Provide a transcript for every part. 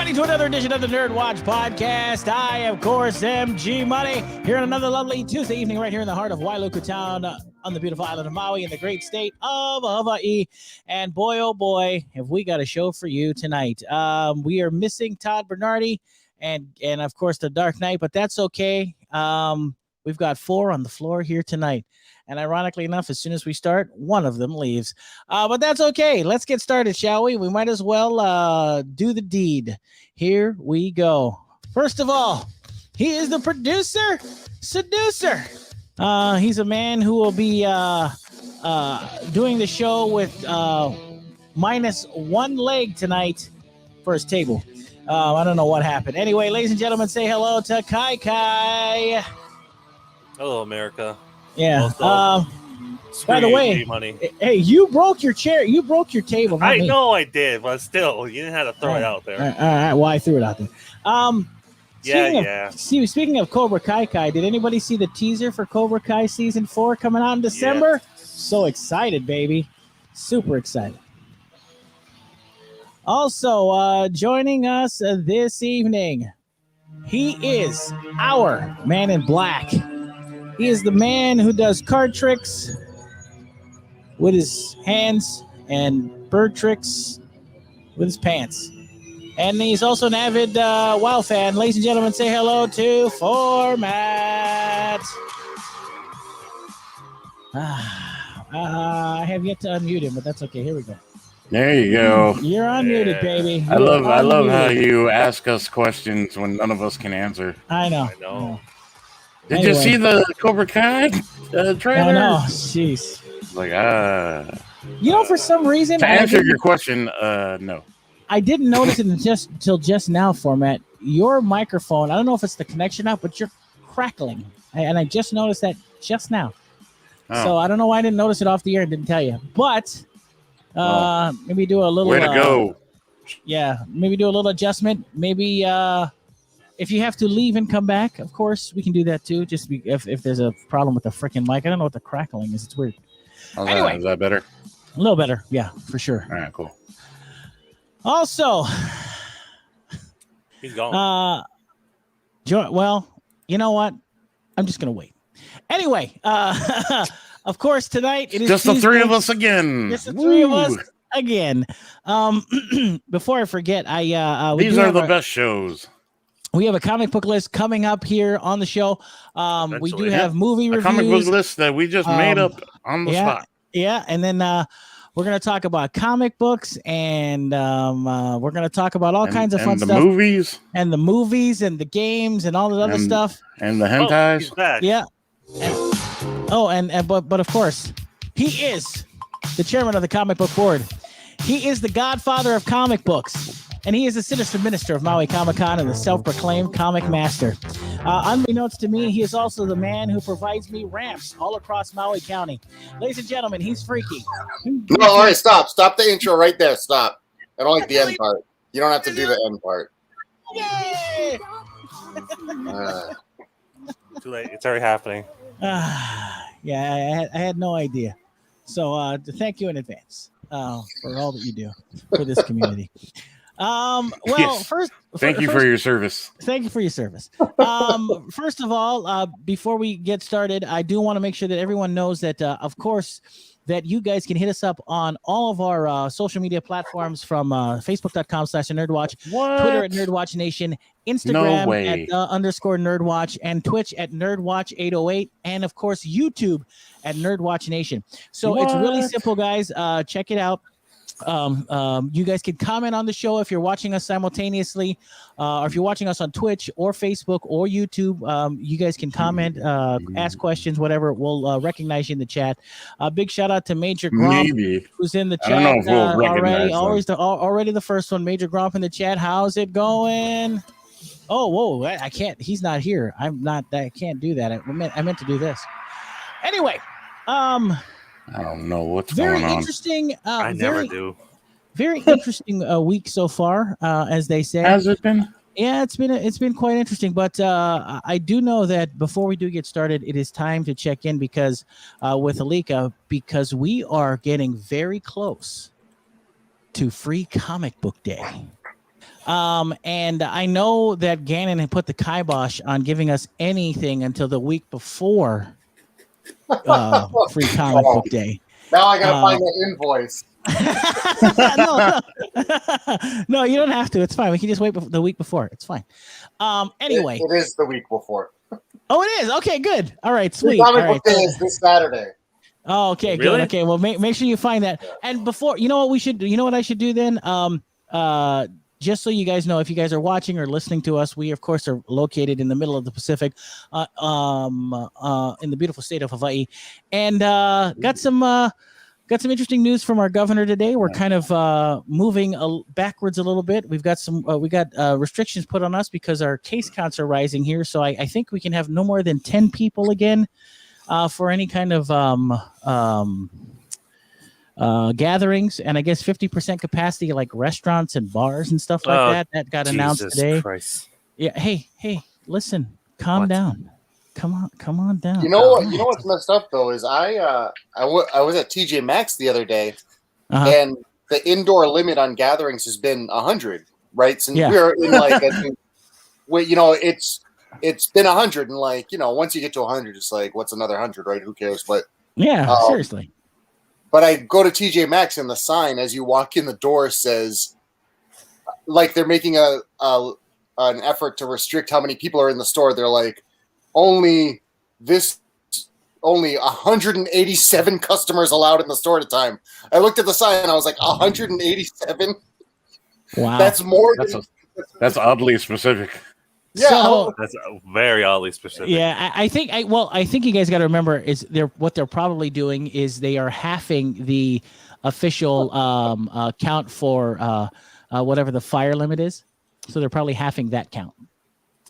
everybody, to another edition of the NERDWatch podcast. I, of course, am G Money, here on another lovely Tuesday evening right here in the heart of Wailuku Town on the beautiful island of Maui in the great state of Hawaii. And boy, oh boy, have we got a show for you tonight. We are missing Todd Bernardi and of course, the Dark Knight, but that's okay. We've got 4 on the floor here tonight. And ironically enough, as soon as we start, one of them leaves. But that's okay. Let's get started, shall we? We might as well do the deed. Here we go. First of all, he is the producer, seducer. He's a man who will be doing the show with minus one leg tonight for his table. I don't know what happened. Anyway, ladies and gentlemen, say hello to Kai Kai. Hello, America. Yeah. By the way, hey, you broke your chair. You broke your table. I know I did, but still, you didn't have to throw it out there. All right. Well, I threw it out there. Speaking of Cobra Kai, did anybody see the teaser for Cobra Kai season 4 coming out in December? Yeah. So excited, baby. Super excited. Also, joining us this evening, he is our man in black. He is the man who does card tricks with his hands and bird tricks with his pants. And he's also an avid WoW fan. Ladies and gentlemen, say hello to Phormat. I have yet to unmute him, but that's okay. Here we go. There you go. You're unmuted, baby. I love how you ask us questions when none of us can answer. I know. Did you see the Cobra Kai trailer? No, jeez. Like, for some reason, to answer your question, no. I didn't notice it until just now, Phormat. Your microphone, I don't know if it's the connection out, but you're crackling. And I just noticed that just now. Oh. So I don't know why I didn't notice it off the air and didn't tell you. But maybe do a little... Way to go. Yeah, maybe do a little adjustment. Maybe... if you have to leave and come back, of course, we can do that too. Just if there's a problem with the freaking mic. I don't know what the crackling is. It's weird. Anyway, is that better? A little better. Yeah, for sure. All right, cool. Also, he's gone. Well, you know what? I'm just going to wait. Anyway, of course, tonight it is just Tuesday. The three of us again. Just the three of us again. Before I forget, these are the best shows. We have a comic book list coming up here on the show. We do have movie reviews. A comic book list that we just made up on the spot. Yeah, and then we're going to talk about comic books, and we're going to talk about all kinds of fun stuff. And the movies. And the movies, and the games, and all the other stuff. And the hentais. Yeah. But of course, he is the chairman of the comic book board. He is the godfather of comic books. And he is the sinister minister of Maui Comic-Con and the self-proclaimed comic master. Unbeknownst to me, he is also the man who provides me ramps all across Maui County. Ladies and gentlemen, he's freaky. No, all right, stop. Stop the intro right there. Stop. I don't like the end part. You don't have to do the end part. Yay! Too late. It's already happening. Yeah, I had no idea. So thank you in advance for all that you do for this community. Thank you for your service. Thank you for your service. First of all, before we get started, I do want to make sure that everyone knows that, of course, that you guys can hit us up on all of our social media platforms from Facebook.com/NERDWatch, Twitter at NERDWatch Nation, Instagram at _NERDWatch, and Twitch at NERDWatch808, and of course YouTube at NERDWatch Nation. So it's really simple, guys. Check it out. You guys can comment on the show if you're watching us simultaneously, or if you're watching us on Twitch or Facebook or YouTube. You guys can comment, ask questions, whatever. We'll recognize you in the chat. Big shout out to Major Gromp, who's in the chat. I don't know if we'll already. Already the first one. Major Gromp in the chat. How's it going? Oh, whoa! I can't. He's not here. I can't do that. I meant to do this. Anyway. I don't know what's very going on. Interesting. I never do. Very interesting week so far, as they say. Has it been? Yeah, it's been quite interesting. But I do know that before we do get started, it is time to check in because with Alika, because we are getting very close to Free Comic Book Day. And I know that Gannon had put the kibosh on giving us anything until the week before Free Comic Book Day. Now I gotta find that invoice. No, you don't have to. It's fine. We can just wait the week before. It's fine. Anyway, it is the week before. Oh, it is. Okay, good. All right, sweet. Comic Book Day is this Saturday. Oh, okay, Really? good. Okay, well, make sure you find that. And before, you know what we should do? You know what I should do then? Just so you guys know, if you guys are watching or listening to us, we of course are located in the middle of the Pacific, in the beautiful state of Hawaii, and got some interesting news from our governor today. We're kind of moving backwards a little bit. We've got restrictions put on us because our case counts are rising here. So I think we can have no more than 10 people again for any kind of gatherings, and I guess 50% capacity like restaurants and bars and stuff like that. That got announced today. Christ. Yeah. Hey, listen, calm down. Come on down. You know what? You know what's messed up though is I was at TJ Maxx the other day, and the indoor limit on gatherings has been 100, right? Since we're in like, it's been 100, and like once you get to 100, it's like what's another 100, right? Who cares? But seriously. But I go to TJ Maxx and the sign as you walk in the door says, like they're making an effort to restrict how many people are in the store. They're like, only 187 customers allowed in the store at a time. I looked at the sign and I was like, 187? Wow. That's more that's oddly specific. Yeah. So, That's very oddly specific. yeah, I think you guys got to remember is what they're probably doing is they are halving the official count for whatever the fire limit is. So they're probably halving that count,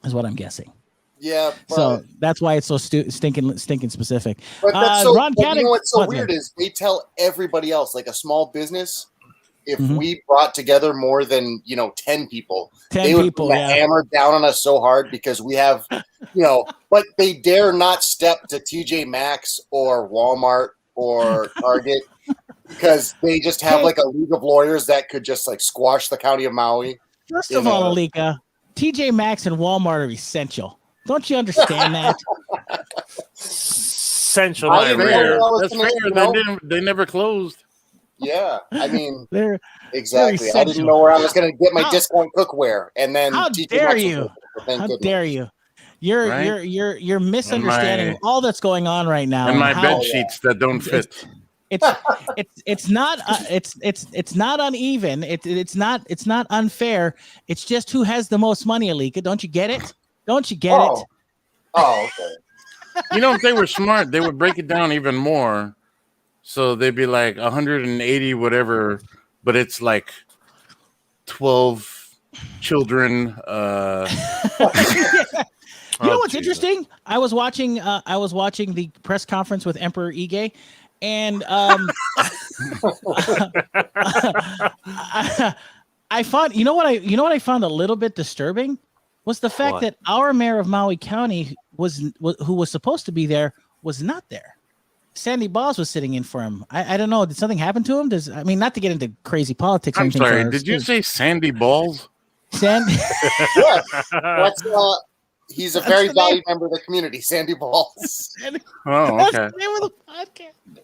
is what I'm guessing. Yeah. But, so that's why it's so stinking specific. But that's so, Ron but you know what's so weird is they tell everybody else, like a small business, if we brought together more than 10 people, they would hammer down on us so hard because we have, but they dare not step to TJ Maxx or Walmart or Target because they just have like a league of lawyers that could just like squash the county of Maui. First of all, Alika, TJ Maxx and Walmart are essential. Don't you understand that? Essential. That's fair. They never closed. Yeah, I mean, exactly. I didn't know where I was going to get my discount cookware, and then how dare you? Dare you? You're misunderstanding all that's going on right now. And my bed sheets that don't fit. It's not uneven. It's not unfair. It's just who has the most money, Alika. Don't you get it? Don't you get it? Oh, okay. If they were smart, they would break it down even more. So they'd be like 180 whatever, but it's like 12 children. You know what's interesting? I was watching the press conference with Emperor Ige, and I found you know what I found a little bit disturbing was the fact that our mayor of Maui County who was supposed to be there was not there. Sandy Balls was sitting in for him. I don't know. Did something happen to him? Not to get into crazy politics. I'm sorry. Did you say Sandy Balls? Sandy. Yes. He's a very valued member of the community, Sandy Balls. Oh, okay. That's the name of the podcast.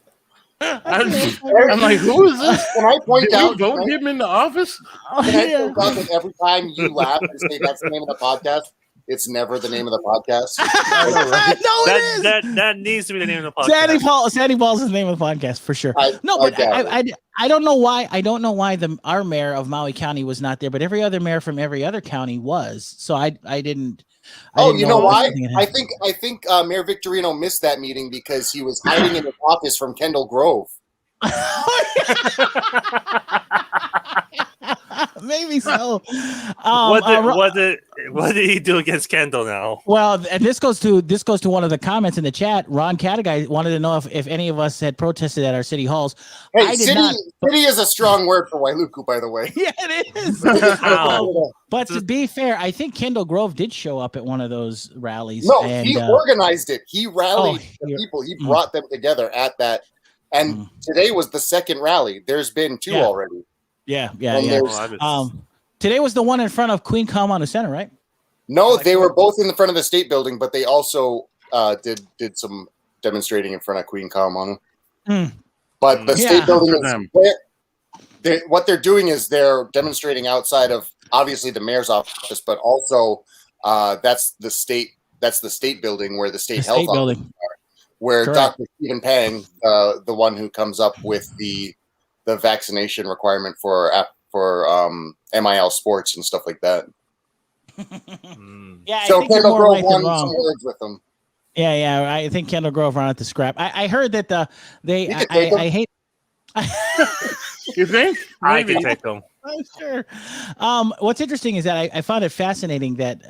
I'm like, who is this? Can I point out? Did you vote him in the office? Can I point out that every time you laugh and say that's the name of the podcast, it's never the name of the podcast. That needs to be the name of the podcast. Sandy Balls is the name of the podcast for sure. I don't know why. I don't know why our mayor of Maui County was not there, but every other mayor from every other county was. So I didn't. You know why? I think Mayor Victorino missed that meeting because he was hiding in his office from Kendall Grove. Maybe so. What did he do against Kendall now? Well, and this goes to one of the comments in the chat. Ron Cataguy wanted to know if any of us had protested at our city halls. Hey, city is a strong word for Wailuku, by the way. Yeah, it is. But to be fair, I think Kendall Grove did show up at one of those rallies. No, he organized it. He rallied the people. He brought them together at that. And today was the second rally. There's been two already. Yeah. Today was the one in front of Queen Kalmanu Center, right? No, they were both in the front of the state building, but they also did some demonstrating in front of Queen Kalmanu. But the state building is what they're doing is they're demonstrating outside of obviously the mayor's office, but also that's the state building where the state health office are, where Dr. Stephen Pang, the one who comes up with the vaccination requirement for MIL sports and stuff like that. Yeah, so I think Kendall you're more Grove right won than wrong. some words with them. Yeah, I think Kendall Grove ran at the scrap. I heard that I hate. You think? I can take them. I'm sure. What's interesting is that I found it fascinating that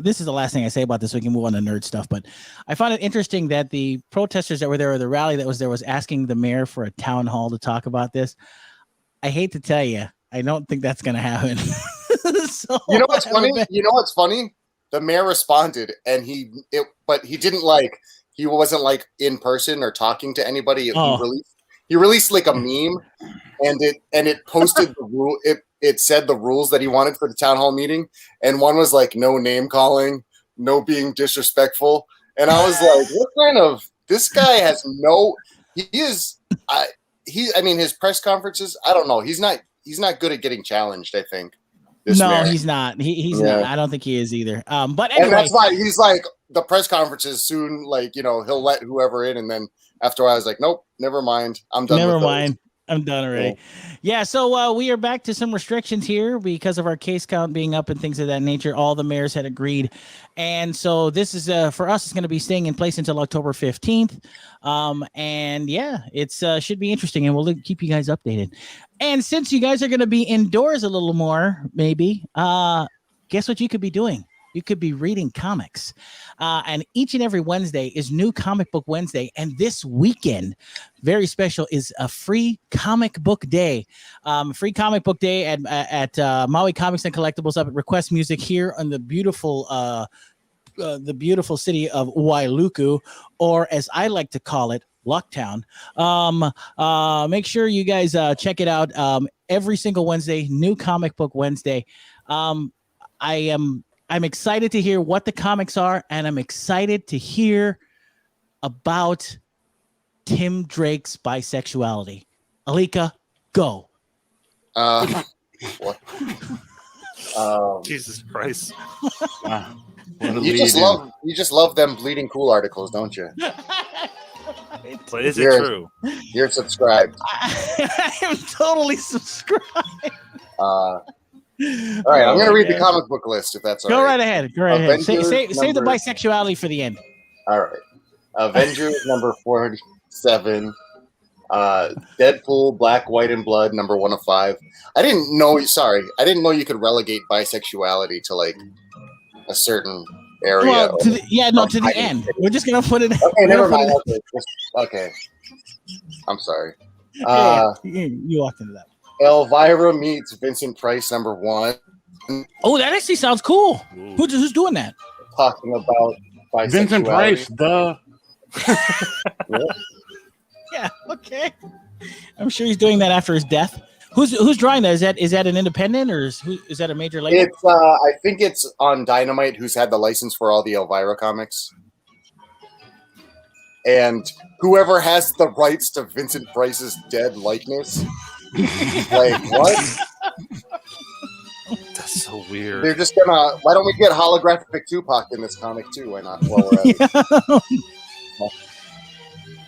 this is the last thing I say about this. So we can move on to nerd stuff, but I found it interesting that the protesters that were there, or the rally that was there, was asking the mayor for a town hall to talk about this. I hate to tell you, I don't think that's going to happen. So you know what's funny? The mayor responded, and he wasn't like in person or talking to anybody. He released like a meme, and it posted the rule. It said the rules that he wanted for the town hall meeting, and one was like no name calling, no being disrespectful, and I was like, what kind of this guy has no? I mean, his press conferences. I don't know. He's not good at getting challenged. I think. He's not. He's not. I don't think he is either. But anyway, and that's why he's like the press conferences soon. Like he'll let whoever in, and then after I was like, nope, never mind. I'm done. Never mind. I'm done already. Yeah. So we are back to some restrictions here because of our case count being up and things of that nature. All the mayors had agreed, and so this is for us. It's going to be staying in place until October 15th. And yeah, it's should be interesting, and we'll keep you guys updated. And since you guys are going to be indoors a little more, maybe, guess what you could be doing? You could be reading comics. And each and every Wednesday is New Comic Book Wednesday. And this weekend, very special, is a free comic book day. Free comic book day at Maui Comics and Collectibles up at Request Music here on the beautiful city of Wailuku, or as I like to call it, Lucktown. Make sure you guys check it out every single Wednesday, New Comic Book Wednesday. I'm excited to hear what the comics are, and I'm excited to hear about Tim Drake's bisexuality. Alika, go. What? Jesus Christ. You just love them bleeding cool articles, don't you? But is it true? You're subscribed. I am totally subscribed. All right, I'm going to read the comic book list if that's all right. Go right ahead. Save the bisexuality for the end. All right. Avengers number 47. Deadpool, Black, White, and Blood number 1 of 5. I didn't know you could relegate bisexuality to like a certain area. Well, to the end. We're just going to put it. Okay, never mind. Okay. I'm sorry. You walked into that. Elvira meets Vincent Price number 1. Oh, that actually sounds cool. Who's doing that? Talking about bisexuality. Vincent Price, duh. Yeah, okay. I'm sure he's doing that after his death. Who's drawing that? Is that an independent, or is that a major label? It's I think it's on Dynamite, who's had the license for all the Elvira comics. And whoever has the rights to Vincent Price's dead likeness. Like, what? That's so weird. They're just gonna. Why don't we get holographic Tupac in this comic too? Why not? While we're at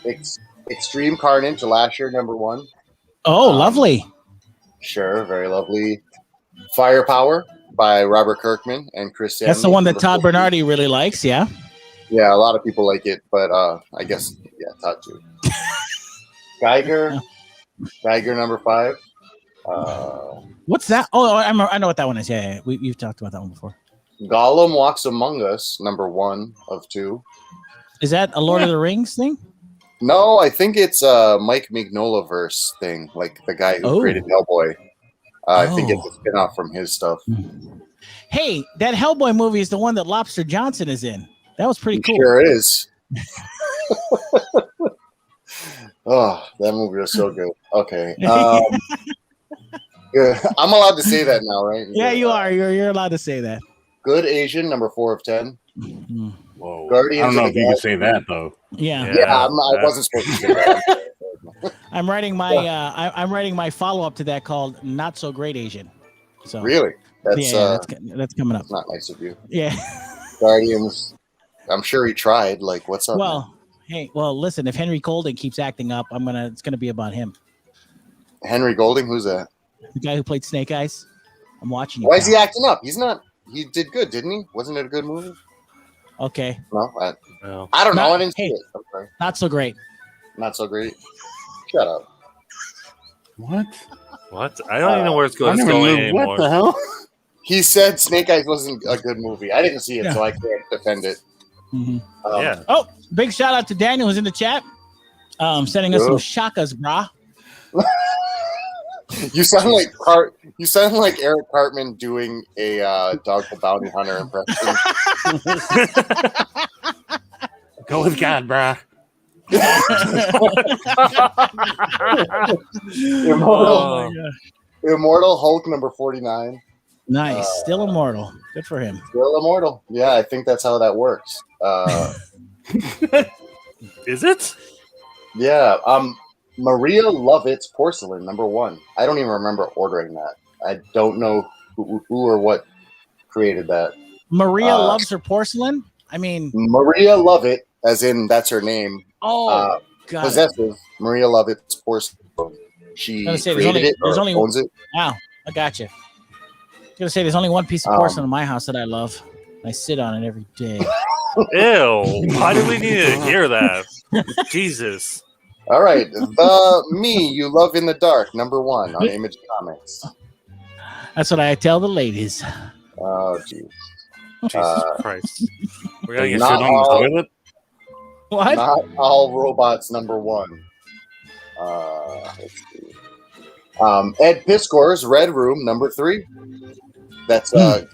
it. Extreme Carnage, Lasher number 1. Oh, lovely. Sure, very lovely. Firepower by Robert Kirkman and Chris Samney. That's the one that Todd Bernardi really likes, yeah? Yeah, a lot of people like it, but I guess, Todd too. Geiger number 5. What's that? Oh, I know what that one is. Yeah. We've talked about that one before. Gollum Walks Among Us, number 1 of 2. Is that a Lord of the Rings thing? No, I think it's a Mike Mignola verse thing, like the guy who created Hellboy. I think it's a spin-off from his stuff. Hey, that Hellboy movie is the one that Lobster Johnson is in. That was pretty cool. Sure is. Oh, that movie was so good. Okay. Good. I'm allowed to say that now, right? Yeah, you are. You're allowed to say that. Good Asian, number 4 of 10. Whoa. Guardians I don't know of if the you could Galaxy. say that though. Yeah. I wasn't supposed to say that. I'm writing my I'm writing my follow up to that called "Not So Great Asian." So Really? That's that's coming up. that's not nice of you. Yeah. Guardians. I'm sure he tried. Like, what's up? Well, hey, listen. If Henry Golding keeps acting up, it's gonna be about him. Henry Golding, who's that? The guy who played Snake Eyes. I'm watching you. Why is he acting up? He's not. He did good, didn't he? Wasn't it a good movie? Okay. No, No. I don't know. I didn't Hey. see it. I'm sorry. Not so great. Not so great. Shut up. What? What? I don't even know where it's I going, don't it's even going know anymore. what the hell. He said Snake Eyes wasn't a good movie. I didn't see it, so I can't defend it. Mm-hmm. Yeah. Oh, big shout out to Daniel who's in the chat. Sending us some shakas, brah. You sound like Eric Cartman doing a Dog the Bounty Hunter impression. Go with God, brah. Immortal Hulk number 49. Nice. Still immortal. Good for him. Still immortal. Yeah, I think that's how that works. Is it? Yeah. Maria Lovett's Porcelain number 1. I don't even remember ordering that. I don't know who or what created that. Maria loves her porcelain. I mean, Maria Lovett, as in that's her name. Oh, God. Possessive. Maria Lovett's Porcelain. She created it or owns it. Wow, I got you. I was gonna say there's only one piece of porcelain in my house that I love. I sit on it every day. Ew! Why do we need to hear that? Jesus! All right, the Me You Love in the Dark number 1 on Image Comics. That's what I tell the ladies. Oh, jeez. Jesus Christ! We're gonna get Shit on the toilet. What? Not All Robots number 1. Let's see. Ed Piskor's Red Room number 3. That's a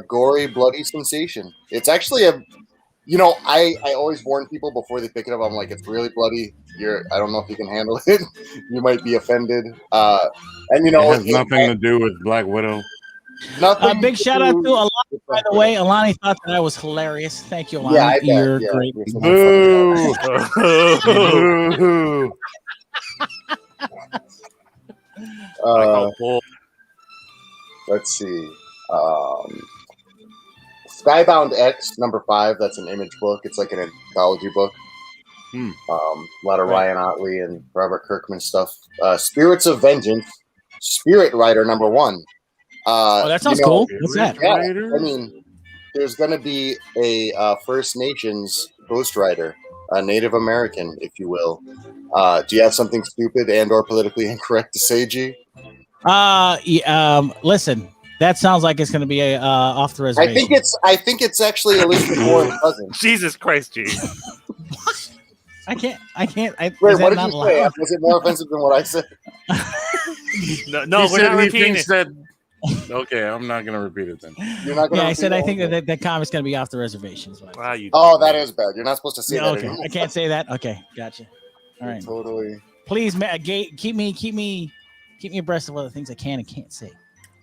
gory, bloody sensation. It's actually I always warn people before they pick it up. I'm like, it's really bloody. I don't know if you can handle it. You might be offended. And it has nothing to do with Black Widow. Big shout out to Alani, by the way. Alani thought that I was hilarious. Thank you, Alani. Yeah, You're great. Boo! Boo! Let's see. Skybound X number 5. That's an Image book. It's like an anthology book. A lot of Ryan Otley and Robert Kirkman stuff. Spirits of Vengeance, Spirit Rider number 1. That sounds cool. What's that? Yeah, I mean, there's going to be a First Nations Ghost Rider, a Native American, if you will. Do you have something stupid and or politically incorrect to say, G? Listen, that sounds like it's going to be off the reservation. I think it's actually Elizabeth Warren's cousin. Jesus Christ, G. I can't. Wait, what did you say? Was it more offensive than what I said? No, we're not repeating it. Okay, I'm not going to repeat it then. You're not gonna I said I think that comic's going to be off the reservation. Wow, that is bad. You're not supposed to say that okay. anymore. I can't say that. Okay, gotcha. All right. Totally. Please, keep me abreast of other things I can and can't say.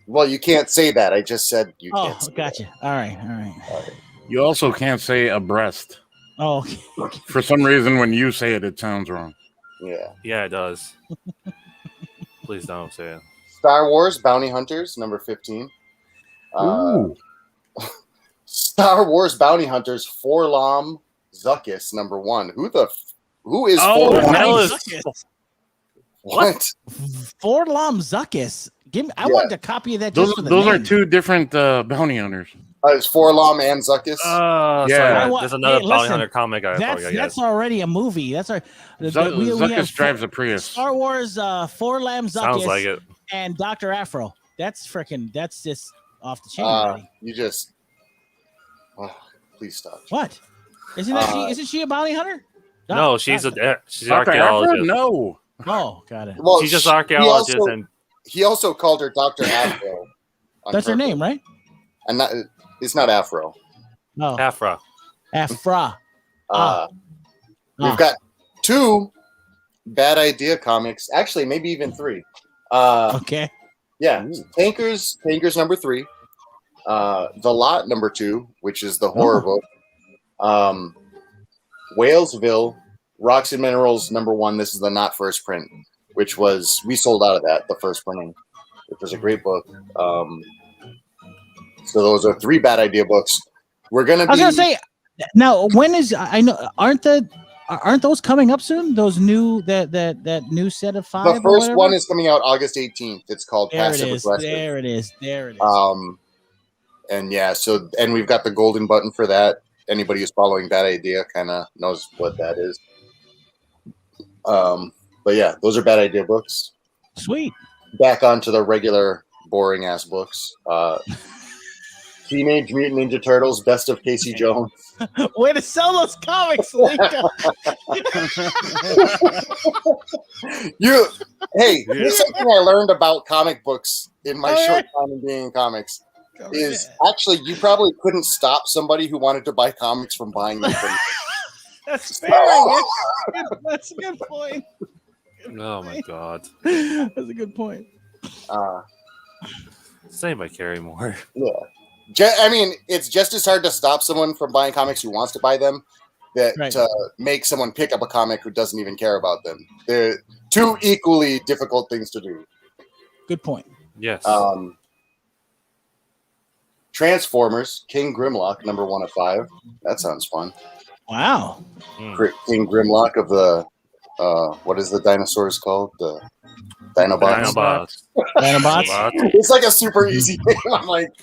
Well, you can't say that. I just said you can't say gotcha. that. All right. You also can't say abreast. Oh, okay. For some reason, when you say it, it sounds wrong. Yeah. Yeah, it does. Please don't say it. Star Wars Bounty Hunters, number 15. Star Wars Bounty Hunters, Forlom Zuckus, number 1. Who is Forlom Zuckus? What? Forlom Zuckus. I want a copy of that. Those are two different bounty hunters. It's Forlom and Zuckus. There's another bounty hunter comic. That's already a movie. That's our. Zuckus drives a Prius. Star Wars, Forlom Zuckus. Sounds like it. And Dr. Afro. That's just off the chain already. Please stop. What? Isn't she a bounty hunter? No, she's an archaeologist. No. Oh, got it. Well, she's just an archaeologist, he also called her Dr. Afro. That's her name, right? And it's not Afro. No. Afra. We've got 2 Bad Idea comics. Actually, maybe even 3. Okay. Yeah, Tankers number 3, The Lot number 2, which is the horror book, Whalesville, Rocks and Minerals number 1. This is the not first print, which was we sold out of that the first printing, which was a great book. So those are 3 bad idea books. We're gonna. I was gonna say now. When is I know aren't those coming up soon? Those new that new set of 5. The first one is coming out August 18th. It's called Passive Aggressive. There it is. And yeah, and we've got the golden button for that. Anybody who's following Bad Idea kind of knows what that is. But yeah, those are Bad Idea books. Sweet. Back onto the regular boring ass books. Teenage Mutant Ninja Turtles, Best of Casey Jones. Way to sell those comics, Alika. Here's something I learned about comic books in my short time in being in comics. Actually, you probably couldn't stop somebody who wanted to buy comics from buying them from you. That's fair. That's a good point. Oh my god. That's a good point. Say by Carrie Moore. Yeah. I mean, it's just as hard to stop someone from buying comics who wants to buy them to make someone pick up a comic who doesn't even care about them. They're 2 equally difficult things to do. Good point. Yes. Transformers, King Grimlock, number 1 of 5. That sounds fun. Wow. King Grimlock of the what is the dinosaurs called? The Dinobots. Dinobots. It's like a super easy name. I'm like,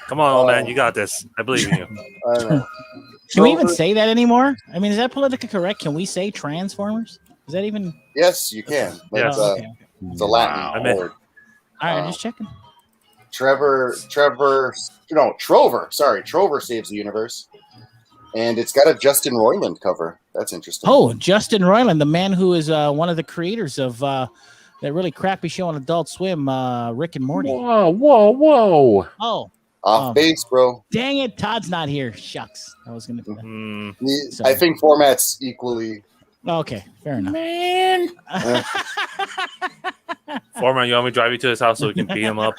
come on, old man, you got this. I believe in you. I don't know. Can we even say that anymore? I mean, is that politically correct? Can we say Transformers? Is that even? Yes, you can. Yes. It's a Latin word. All right, just checking. Trover saves the universe. And it's got a Justin Roiland cover. That's interesting. Oh, Justin Roiland, the man who is one of the creators of that really crappy show on Adult Swim, Rick and Morty. Whoa. Oh. Off base, bro. Dang it, Todd's not here. Shucks. I was going to I think Phormat's equally. Okay, fair enough. Man. Phormat, you want me to drive you to his house so we can beat him up?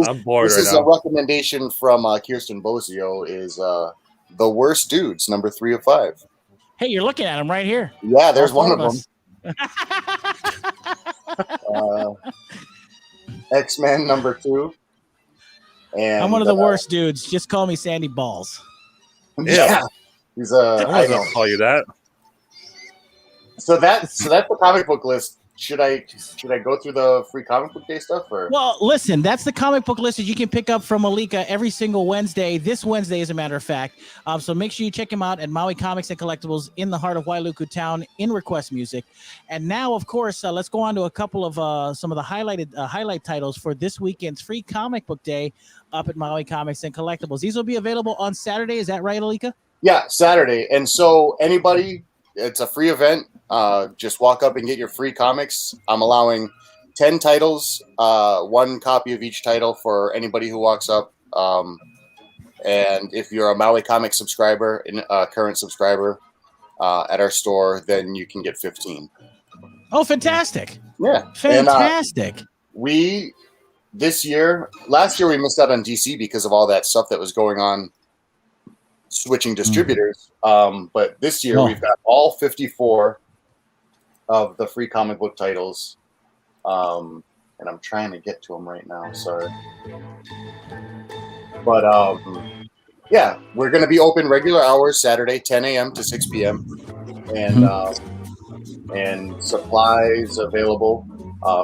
I'm bored This is a recommendation from Kirsten Bozio is The Worst Dudes, number 3 of 5. Hey, you're looking at him right here. Yeah, there's one of them. X-Men number 2. And I'm one of the worst dudes. Just call me Sandy Balls. Yeah. He's I don't call you that. So that's the comic book list. Should I go through the free comic book day stuff? Or? Well, listen, that's the comic book list that you can pick up from Alika every single Wednesday. This Wednesday, as a matter of fact. So make sure you check him out at Maui Comics and Collectibles in the heart of Wailuku Town in Request Music. And now, of course, let's go on to a couple of some of the highlight titles for this weekend's free comic book day up at Maui Comics and Collectibles. These will be available on Saturday. Is that right, Alika? Yeah, Saturday. And so anybody, it's a free event. Just walk up and get your free comics. I'm allowing 10 titles, 1 copy of each title for anybody who walks up. And if you're a Maui Comics subscriber, current subscriber at our store, then you can get 15. Oh, fantastic. Yeah. Fantastic. And, last year we missed out on DC because of all that stuff that was going on switching distributors. But this year we've got all 54 of the free comic book titles. And I'm trying to get to them right now. Sorry. But yeah, we're going to be open regular hours Saturday, 10 a.m. to 6 p.m. And supplies available.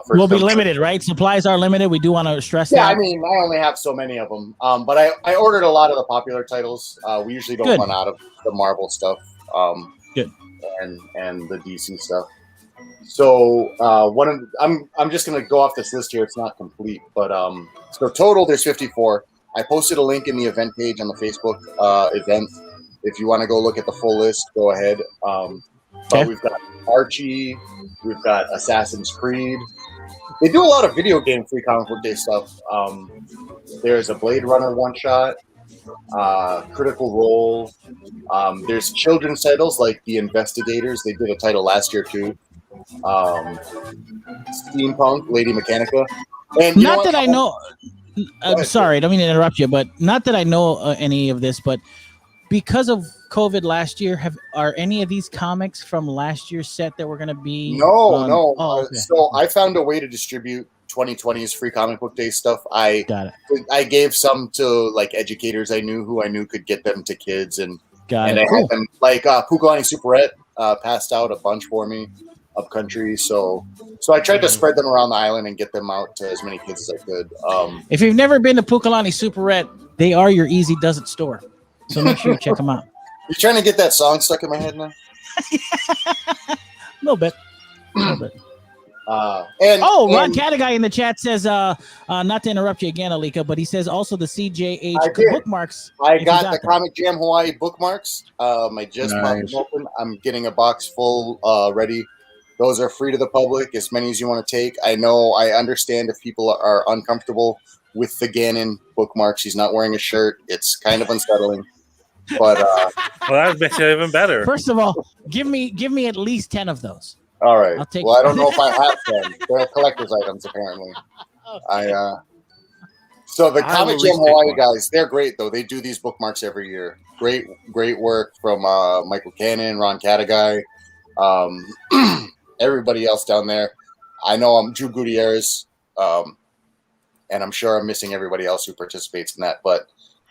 Will be limited, right? Supplies are limited. We do want to stress that. Yeah, I mean, I only have so many of them. But I ordered a lot of the popular titles. We usually don't run out of the Marvel stuff. Good. And the DC stuff. So I'm just going to go off this list here. It's not complete, but so total there's 54. I posted a link in the event page on the Facebook event. If you want to go look at the full list, go ahead. But we've got Archie, we've got Assassin's Creed. They do a lot of video game free comic book day stuff. There's a Blade Runner one shot, Critical Role. There's children's titles like The Investigators. They did a title last year too. Steampunk, Lady Mechanica. And not that I know. I'm sorry, I don't mean to interrupt you, but not that I know any of this, but because of COVID last year, are any of these comics from last year's set that were going to be? No. Oh, okay. So I found a way to distribute 2020's free comic book day stuff. Got it. I gave some to like educators I knew could get them to kids, and I had them like Pukalani Superette passed out a bunch for me up country. So I tried to spread them around the island and get them out to as many kids as I could. If you've never been to Pukalani Superette, they are your Easy Does It store. So make sure you check them out. You trying to get that song stuck in my head now? A little bit. And Ron Cataguy in the chat says, not to interrupt you again, Alika, but he says also the CJH bookmarks. I got the Comic Jam Hawaii bookmarks. I just popped them open. I'm getting a box full ready. Those are free to the public, as many as you want to take. I understand if people are uncomfortable with the Gannon bookmarks. He's not wearing a shirt. It's kind of unsettling. But well, that makes it even better. First of all, give me at least 10 of those. All right. Well, I don't know if I have 10. They're collector's items, apparently. So the Comic Jam Hawaii guys, they're great though. They do these bookmarks every year. Great work from Michael Cannon, Ron Cataguy, everybody else down there. I know I'm Drew Gutierrez, and I'm sure I'm missing everybody else who participates in that, but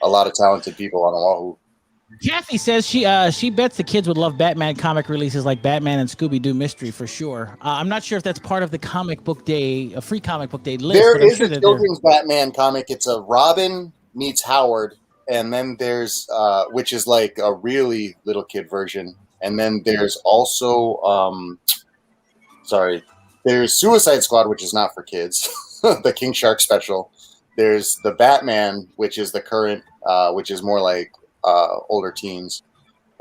a lot of talented people on Oahu. Kathy says she bets the kids would love Batman comic releases like Batman and Scooby-Doo Mystery for sure. I'm not sure if that's part of the comic book day, a free comic book day list. There is a children's Batman comic. It's a Robin meets Howard, and then there's which is like a really little kid version, and then there's also there's Suicide Squad, which is not for kids, the King Shark special. There's the Batman, which is the current, which is more like older teens,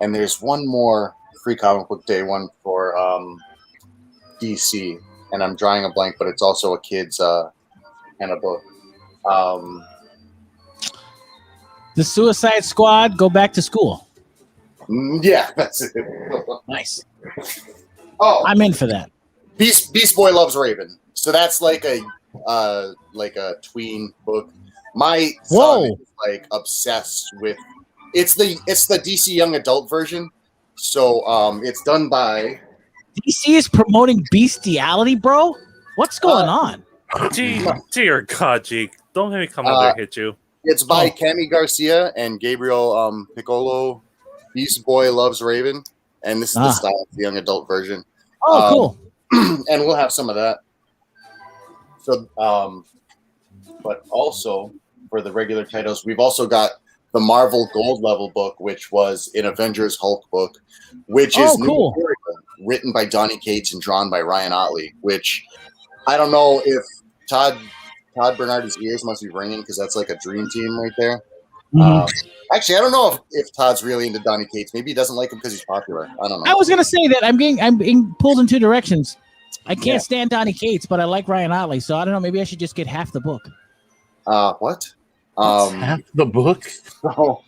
and there's one more free comic book day one for DC, and I'm drawing a blank, but it's also a kid's kind of book. The Suicide Squad go back to school. Yeah, that's it. Nice. Oh, I'm in for that. Beast Boy Loves Raven. So that's like a tween book. My son is like obsessed with. It's the DC young adult version. So it's done by DC is promoting bestiality, bro. What's going on? Dear God, Jake, don't let me come up there and hit you. It's by Cami Garcia and Gabriel Piccolo. Beast Boy Loves Raven, and this is the style of the young adult version. Oh, cool. And we'll have some of that. So, but also for the regular titles, we've also got the Marvel Gold Level book, which was an Avengers Hulk book, which is cool. Written by Donny Cates and drawn by Ryan Otley. Which I don't know if Todd Bernard's ears must be ringing because that's like a dream team right there. Mm-hmm. Actually, I don't know if Todd's really into Donny Cates. Maybe he doesn't like him because he's popular. I don't know. I was gonna say that I'm being pulled in two directions. I can't stand Donny Cates, but I like Ryan Otley, so I don't know. Maybe I should just get half the book. What? Half the book? Oh,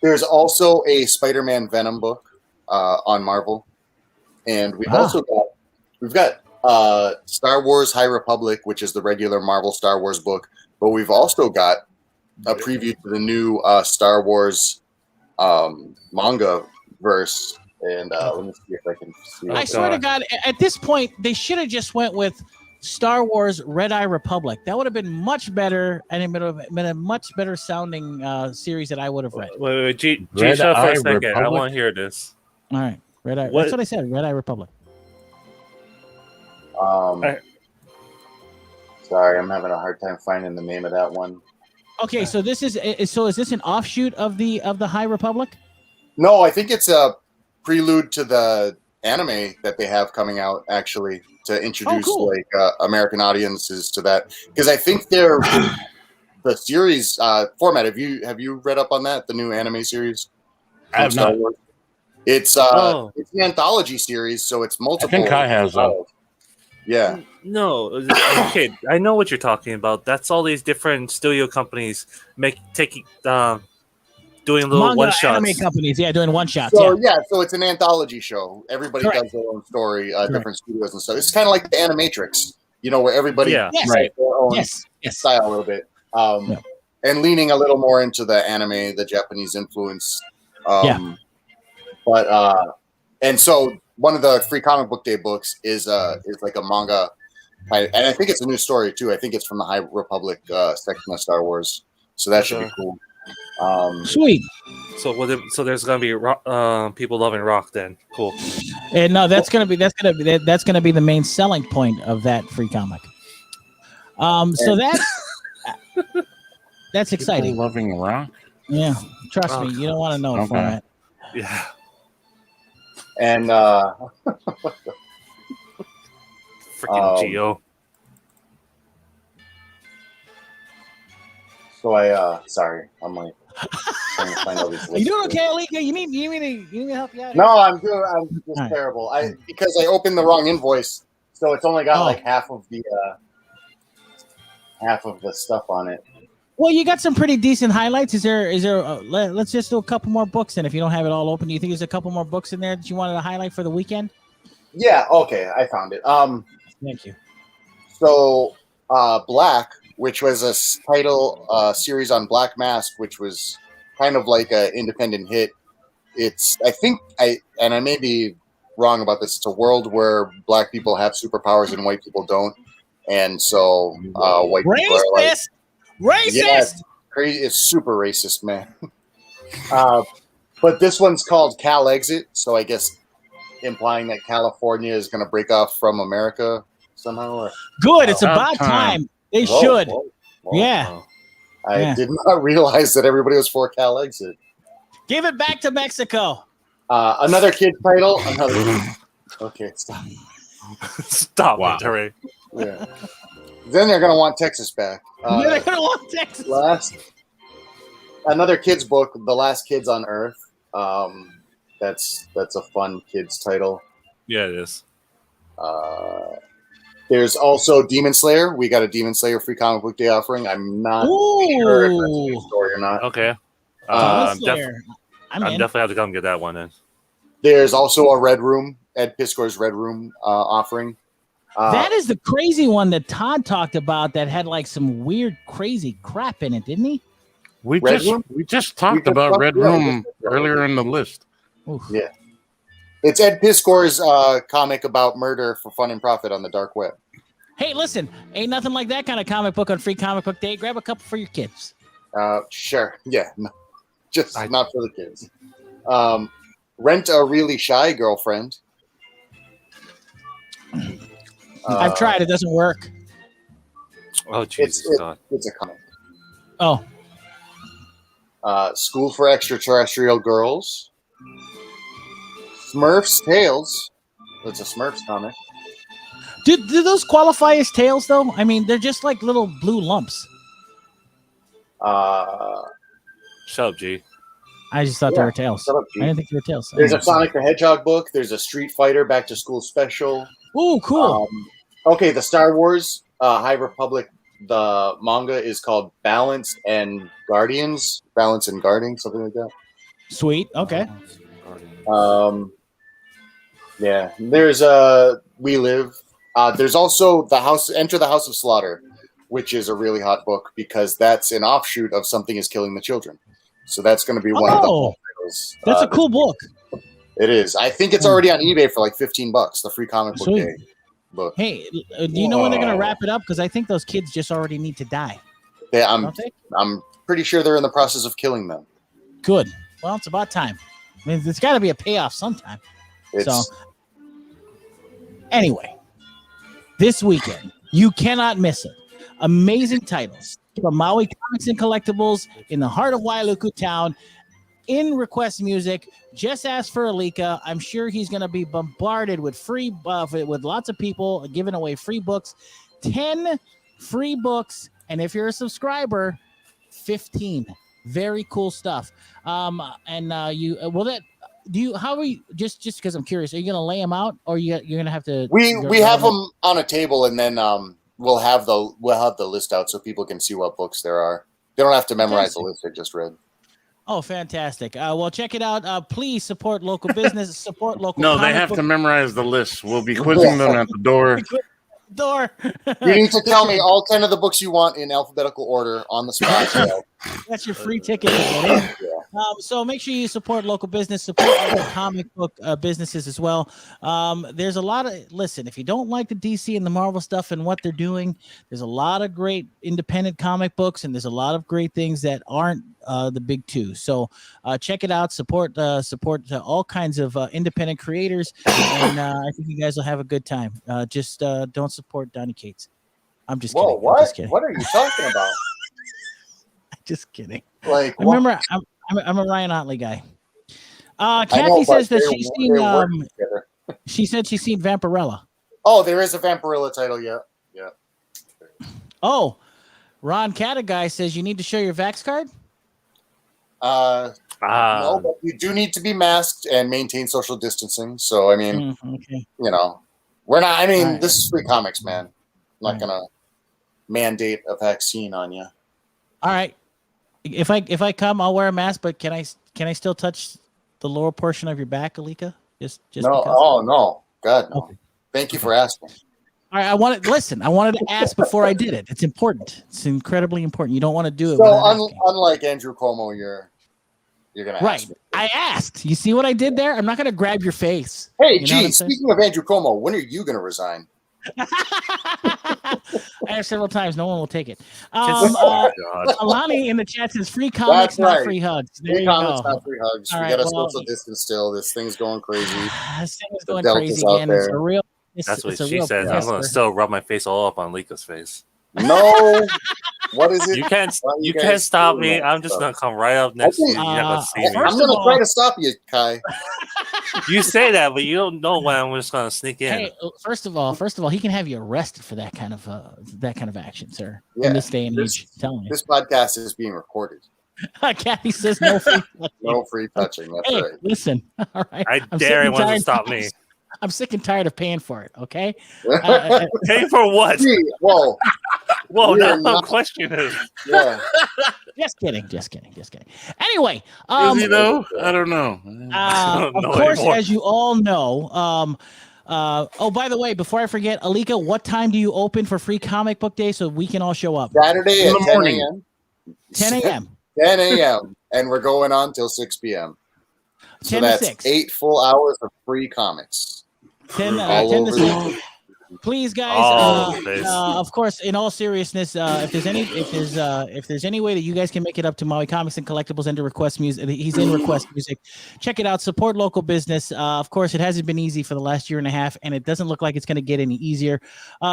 there's also a Spider-Man Venom book on Marvel, and we've got Star Wars High Republic, which is the regular Marvel Star Wars book, but we've also got a preview to the new Star Wars manga verse. And let me see if I can see. I swear to God, at this point, they should have just went with Star Wars Red Eye Republic. That would have been much better, and it would have been a much better sounding series that I would have read. Wait, G, shut up for a second. Republic? I want to hear this. All right, Red Eye. That's what I said. Red Eye Republic. Sorry, I'm having a hard time finding the name of that one. Okay, so is this an offshoot of the High Republic? No, I think it's a prelude to the anime that they have coming out, actually, to introduce American audiences to that, because I think they're the series format. Have you read up on that, the new anime series? I have not. It's an anthology series, so it's multiple. I think Kai has yeah. No, okay, I know what you're talking about. That's all these different studio companies taking doing little Manga one shots. anime companies, doing one shots. So so it's an anthology show. Everybody does their own story, different studios and stuff. It's kind of like the Animatrix, where everybody has their own style a little bit, and leaning a little more into the anime, the Japanese influence. But and so one of the free comic book day books is like a manga, and I think it's a new story too. I think it's from the High Republic section of Star Wars, so that should be cool. Sweet. So there's gonna be people loving rock then. Cool. And no, that's gonna be the main selling point of that free comic. So that's exciting. People loving rock. Yeah, trust me, you don't want to know it, Phormat. Yeah. And freaking Geo. So sorry, I'm like trying to find all these lists. Are you doing okay, Alika? You need me to help you out? No, I'm just terrible. Because I opened the wrong invoice, so it's only got like half of the stuff on it. Well, you got some pretty decent highlights. Is there? Let's just do a couple more books, and if you don't have it all open, do you think there's a couple more books in there that you wanted to highlight for the weekend? Yeah. Okay, I found it. Thank you. So, Black, which was a title series on Black Mask, which was kind of like an independent hit. I may be wrong about this. It's a world where black people have superpowers and white people don't, and so white people are like, racist. Yeah, crazy. It's super racist, man. But this one's called Cal Exit, so I guess implying that California is going to break off from America somehow. Good. It's about time. They should. Whoa. Yeah. I did not realize that everybody was for Cal Exit. Give it back to Mexico. Another kid title. Okay, stop. Stop it, Hooray. Yeah. Then they're going to want Texas back. They're going to want Texas. Another kid's book, The Last Kids on Earth. That's a fun kids title. Yeah, it is. There's also Demon Slayer. We got a Demon Slayer free comic book day offering. I'm not sure if that's a new story or not. Okay. I'm definitely have to come get that one then. There's also a Red Room, Ed Piskor's Red Room offering. That is the crazy one that Todd talked about that had like some weird, crazy crap in it, didn't he? We just talked about Red Room earlier in the list. Oof. Yeah. It's Ed Piskor's comic about murder for fun and profit on the dark web. Hey, listen, ain't nothing like that kind of comic book on Free Comic Book Day. Grab a couple for your kids. Sure. Yeah. No, just not for the kids. Rent a Really Shy Girlfriend. I've tried. It doesn't work. Oh, Jesus God. It's a comic. Oh. School for Extraterrestrial Girls. Smurfs Tales. It's a Smurfs comic. Do those qualify as tails, though? I mean, they're just like little blue lumps. Shut up, G. I just thought they were tails. Shut up, G. I didn't think they were tails. There's a Sonic the Hedgehog book. There's a Street Fighter Back to School special. Ooh, cool. Okay, the Star Wars High Republic, the manga is called Balance and Guarding, something like that. Sweet. Okay. Yeah, there's We Live. There's also Enter the House of Slaughter, which is a really hot book because that's an offshoot of Something is Killing the Children. So that's going to be one of the titles. That's a cool book. It is. I think it's already on eBay for like $15, the free comic book day book. Hey, do you know when they're going to wrap it up? Because I think those kids just already need to die. I'm pretty sure they're in the process of killing them. Good. Well, it's about time. I mean, there's got to be a payoff sometime. Anyway, this weekend, you cannot miss it. Amazing titles from Maui Comics and Collectibles in the heart of Wailuku Town. In request music, just ask for Alika. I'm sure he's going to be bombarded with free with lots of people giving away free books. 10 free books, and if you're a subscriber, 15. Very cool stuff. How are you just because I'm curious, are you going to lay them out, or you're going to have to? We have them on a table, and then we'll have the list out so people can see what books there are. They don't have to memorize the list I just read. Oh, fantastic. Well, check it out. Please support local business, support local No, they comic have book to memorize the list. We'll be quizzing them at the door. door. You need to tell me all 10 of the books you want in alphabetical order on the spot. So. That's your free ticket to get in. So make sure you support local business, support local comic book businesses as well. There's a lot of, listen, if you don't like the DC and the Marvel stuff and what they're doing, there's a lot of great independent comic books, and there's a lot of great things that aren't the big two. So check it out. Support all kinds of independent creators, and I think you guys will have a good time. Just don't support Donny Cates. I'm just kidding. What? I'm just kidding. What are you talking about? Just kidding. Like, remember, I'm a Ryan Otley guy. Kathy says that she's seen. She said she's seen Vampirella. Oh, there is a Vampirella title. Yeah. Oh, Ron Cataguy says you need to show your Vax card. No, but you do need to be masked and maintain social distancing. So, I mean, we're not. I mean, this is free comics, man. I'm not gonna mandate a vaccine on you. All right. If I come, I'll wear a mask. But can I still touch the lower portion of your back, Alika? Just no. Because? Oh no, God no. Okay. Thank you for asking. All right, I wanted to ask before I did it. It's important. It's incredibly important. You don't want to do it. So unlike Andrew Cuomo, you're gonna ask me. I asked. You see what I did there? I'm not gonna grab your face. Hey, gee, speaking of Andrew Cuomo, when are you gonna resign? I have several times. No one will take it. Alani in the chat says free comics, not free hugs. There free comics, not free hugs. All we got a social distance still. This thing's going crazy. This thing is going crazy again. It's a real. That's what she said. I'm going to still rub my face all up on Lika's face. No. What is it? You can't stop me. I'm just going to come right up next to you. You're not gonna see me. I'm going to try to stop you, Kai. You say that, but you don't know when I'm just going to sneak in. Hey, first of all, he can have you arrested for that kind of action, sir. Yeah, in this day and age, telling you. This podcast is being recorded. Kathy says no free touching. No free touching. That's right. Listen. All right. I dare anyone to stop me. I'm sick and tired of paying for it. Okay. Paying for what? Whoa. Now I'm questioning. Yeah. Just kidding. Anyway, is he though? I don't know. Of course, anymore. As you all know, by the way, before I forget, Alika, what time do you open for Free Comic Book Day so we can all show up? Saturday at 10 a.m. 10 a.m. 10 a.m. and we're going on till 6 p.m. So that's 8 full hours of free comics. 10 to 6. Please, guys. Of course, in all seriousness, if there's any way that you guys can make it up to Maui Comics and Collectibles and to Request Music, he's in Request Music. Check it out. Support local business. Of course, it hasn't been easy for the last year and a half, and it doesn't look like it's going to get any easier.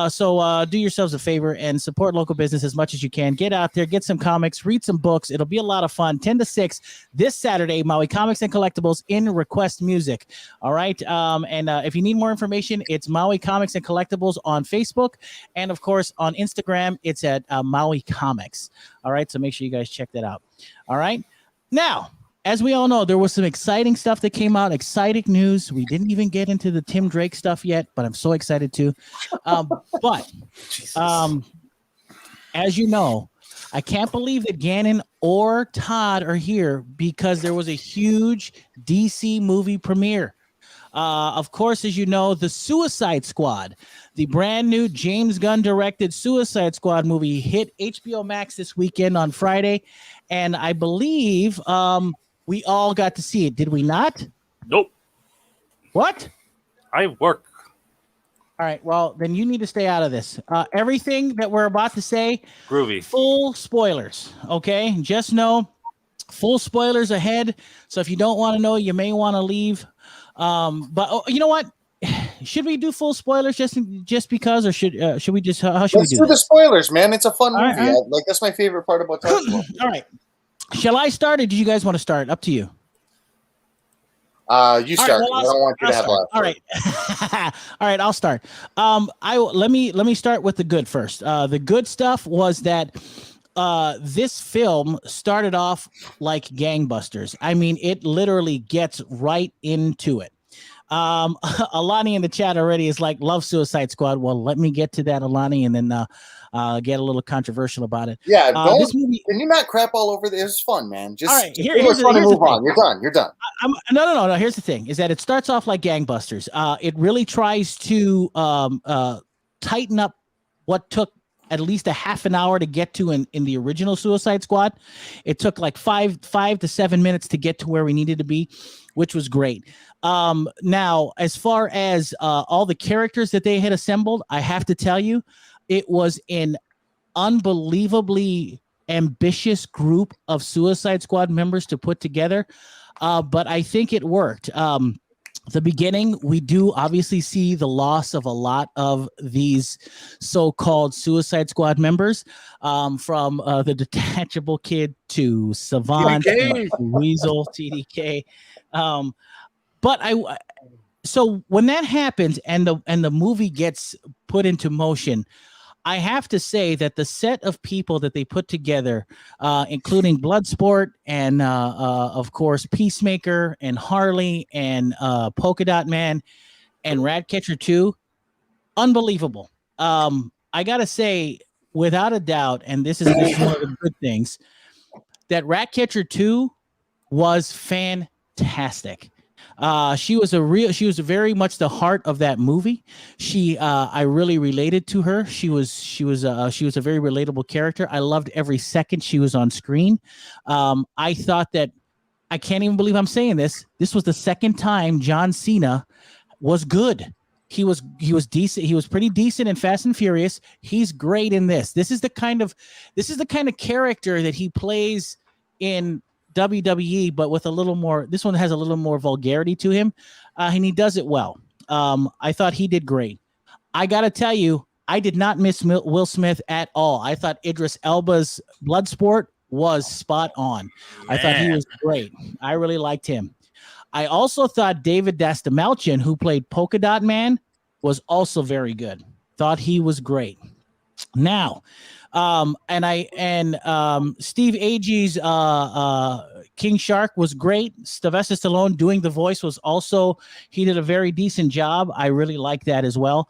So do yourselves a favor and support local business as much as you can. Get out there, get some comics, read some books. It'll be a lot of fun. 10 to 6 this Saturday, Maui Comics and Collectibles in Request Music. All right. And if you need more information, it's Maui Comics and Collectibles on Facebook, and of course on Instagram it's at Maui Comics. All right, so make sure you guys check that out. All right, now as we all know, there was some exciting stuff that came out, exciting news. We didn't even get into the Tim Drake stuff yet, but I'm so excited to. As you know, I can't believe that Gannon or Todd are here because there was a huge DC movie premiere. Of course, as you know, the Suicide Squad, the brand new James Gunn directed Suicide Squad movie hit HBO Max this weekend on Friday. And I believe we all got to see it. Did we not? Nope. What? I work. All right. Well, then you need to stay out of this. Everything that we're about to say, groovy. Full spoilers. Okay. Just know full spoilers ahead. So if you don't want to know, you may want to leave. But you know what? Should we do full spoilers just because, or should we just? How should we do? Let's do the spoilers, man. It's a fun movie. Right. Like that's my favorite part about talking. All right. Shall I start, or do you guys want to start? Up to you. You start. I don't want you to have last. All right. All right. I'll start. Let me start with the good first. The good stuff was that this film started off like gangbusters. I mean, it literally gets right into it. Alani in the chat already is like, love Suicide Squad. Well, let me get to that, Alani, and then get a little controversial about it. Yeah, this movie. Can you not crap all over this? It's fun, man. Just all right. here's the thing. You're done. You're done. No. Here's the thing: is that it starts off like gangbusters. It really tries to tighten up what took at least a half an hour to get to in the original Suicide Squad. It took like 5 to 7 minutes to get to where we needed to be, which was great. Now, as far as all the characters that they had assembled, I have to tell you, it was an unbelievably ambitious group of Suicide Squad members to put together. But I think it worked. The beginning, we do obviously see the loss of a lot of these so-called Suicide Squad members, from the detachable kid to Savant, to Weasel, TDK. So when that happens and the movie gets put into motion, I have to say that the set of people that they put together, including Bloodsport and, of course, Peacemaker and Harley and Polka Dot Man and Ratcatcher 2, unbelievable. I got to say, without a doubt, and this is one of the good things, that Ratcatcher 2 was fantastic. She was very much the heart of that movie. I really related to her. She was a very relatable character. I loved every second she was on screen. I thought that, I can't even believe I'm saying this. This was the second time John Cena was good. He was decent. He was pretty decent in Fast and Furious. He's great in this. This is the kind of character that he plays in WWE, but with a little more. This one has a little more vulgarity to him, and he does it well. I thought he did great. I gotta tell you, I did not miss Will Smith at all. I thought Idris Elba's Bloodsport was spot on. Man. I thought he was great. I really liked him. I also thought David Dastmalchian, who played Polka Dot Man, was also very good. Thought he was great. Now, Steve Agee's King Shark was great. Sylvester Stallone doing the voice was also, he did a very decent job. I really like that as well.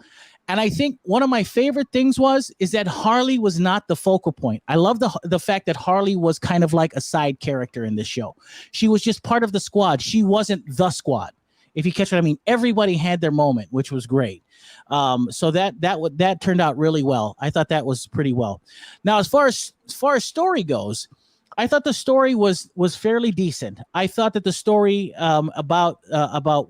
And I think one of my favorite things is that Harley was not the focal point. I love the fact that Harley was kind of like a side character in this show. She was just part of the squad. She wasn't the squad. If you catch what I mean, everybody had their moment, which was great. So that turned out really well. I thought that was pretty well. Now, as far as story goes, I thought the story was fairly decent. I thought that the story about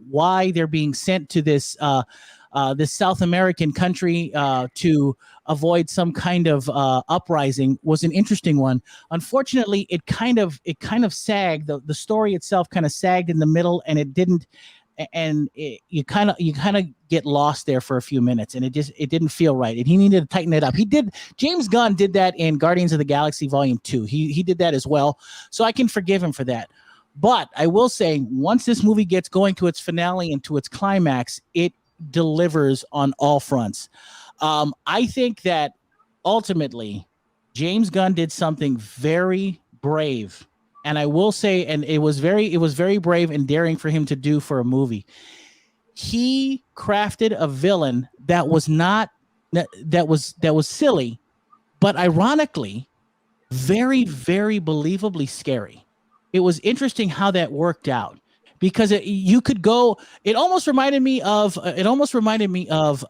why they're being sent to this South American country to avoid some kind of uprising was an interesting one. Unfortunately, it kind of sagged. The story itself kind of sagged in the middle, and it didn't. And you kind of get lost there for a few minutes, and it didn't feel right. And he needed to tighten it up. James Gunn did that in Guardians of the Galaxy Volume 2. He did that as well, so I can forgive him for that. But I will say, once this movie gets going to its finale and to its climax, it delivers on all fronts. I think that ultimately James Gunn did something very brave. And I will say, and it was very brave and daring for him to do for a movie. He crafted a villain that was silly, but ironically, very, very believably scary. It was interesting how that worked out, because it almost reminded me of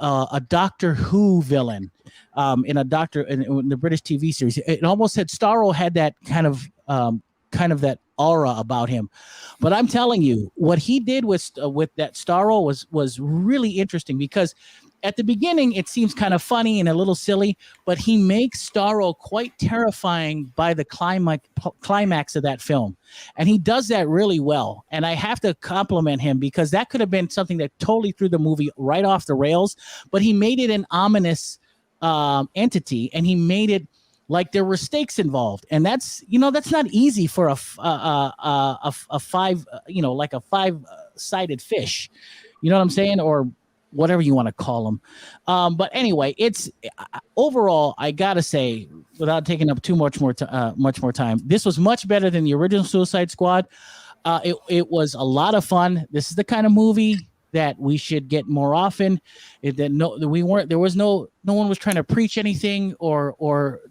a Doctor Who villain in the British TV series. It almost had Starro had that kind of that aura about him. But I'm telling you, what he did with that Starro was really interesting, because at the beginning it seems kind of funny and a little silly, but he makes Starro quite terrifying by the climax of that film. And he does that really well. And I have to compliment him, because that could have been something that totally threw the movie right off the rails, but he made it an ominous entity, and he made it like there were stakes involved, and that's not easy for a five-sided fish, you know what I'm saying, or whatever you want to call them. But anyway, it's overall, I gotta say, without taking up too much more time, this was much better than the original Suicide Squad. It was a lot of fun. This is the kind of movie that we should get more often. No one was trying to preach anything or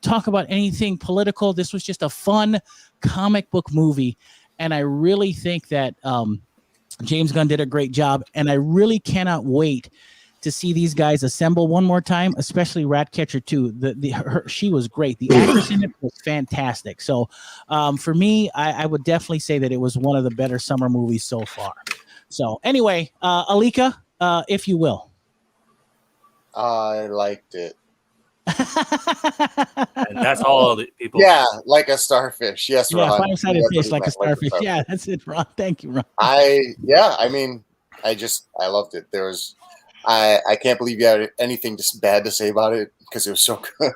talk about anything political. This was just a fun comic book movie, and I really think that James Gunn did a great job, and I really cannot wait to see these guys assemble one more time, especially Ratcatcher 2. She was great. The actress in it was fantastic. So for me, I would definitely say that it was one of the better summer movies so far. So anyway, Alika, if you will. I liked it. And that's all the people. Yeah, like a starfish. Yes, yeah, Ron. five-sided fish, like a starfish. Yeah, that's it, Ron. Thank you, Ron. I loved it. I can't believe you had anything just bad to say about it because it was so good.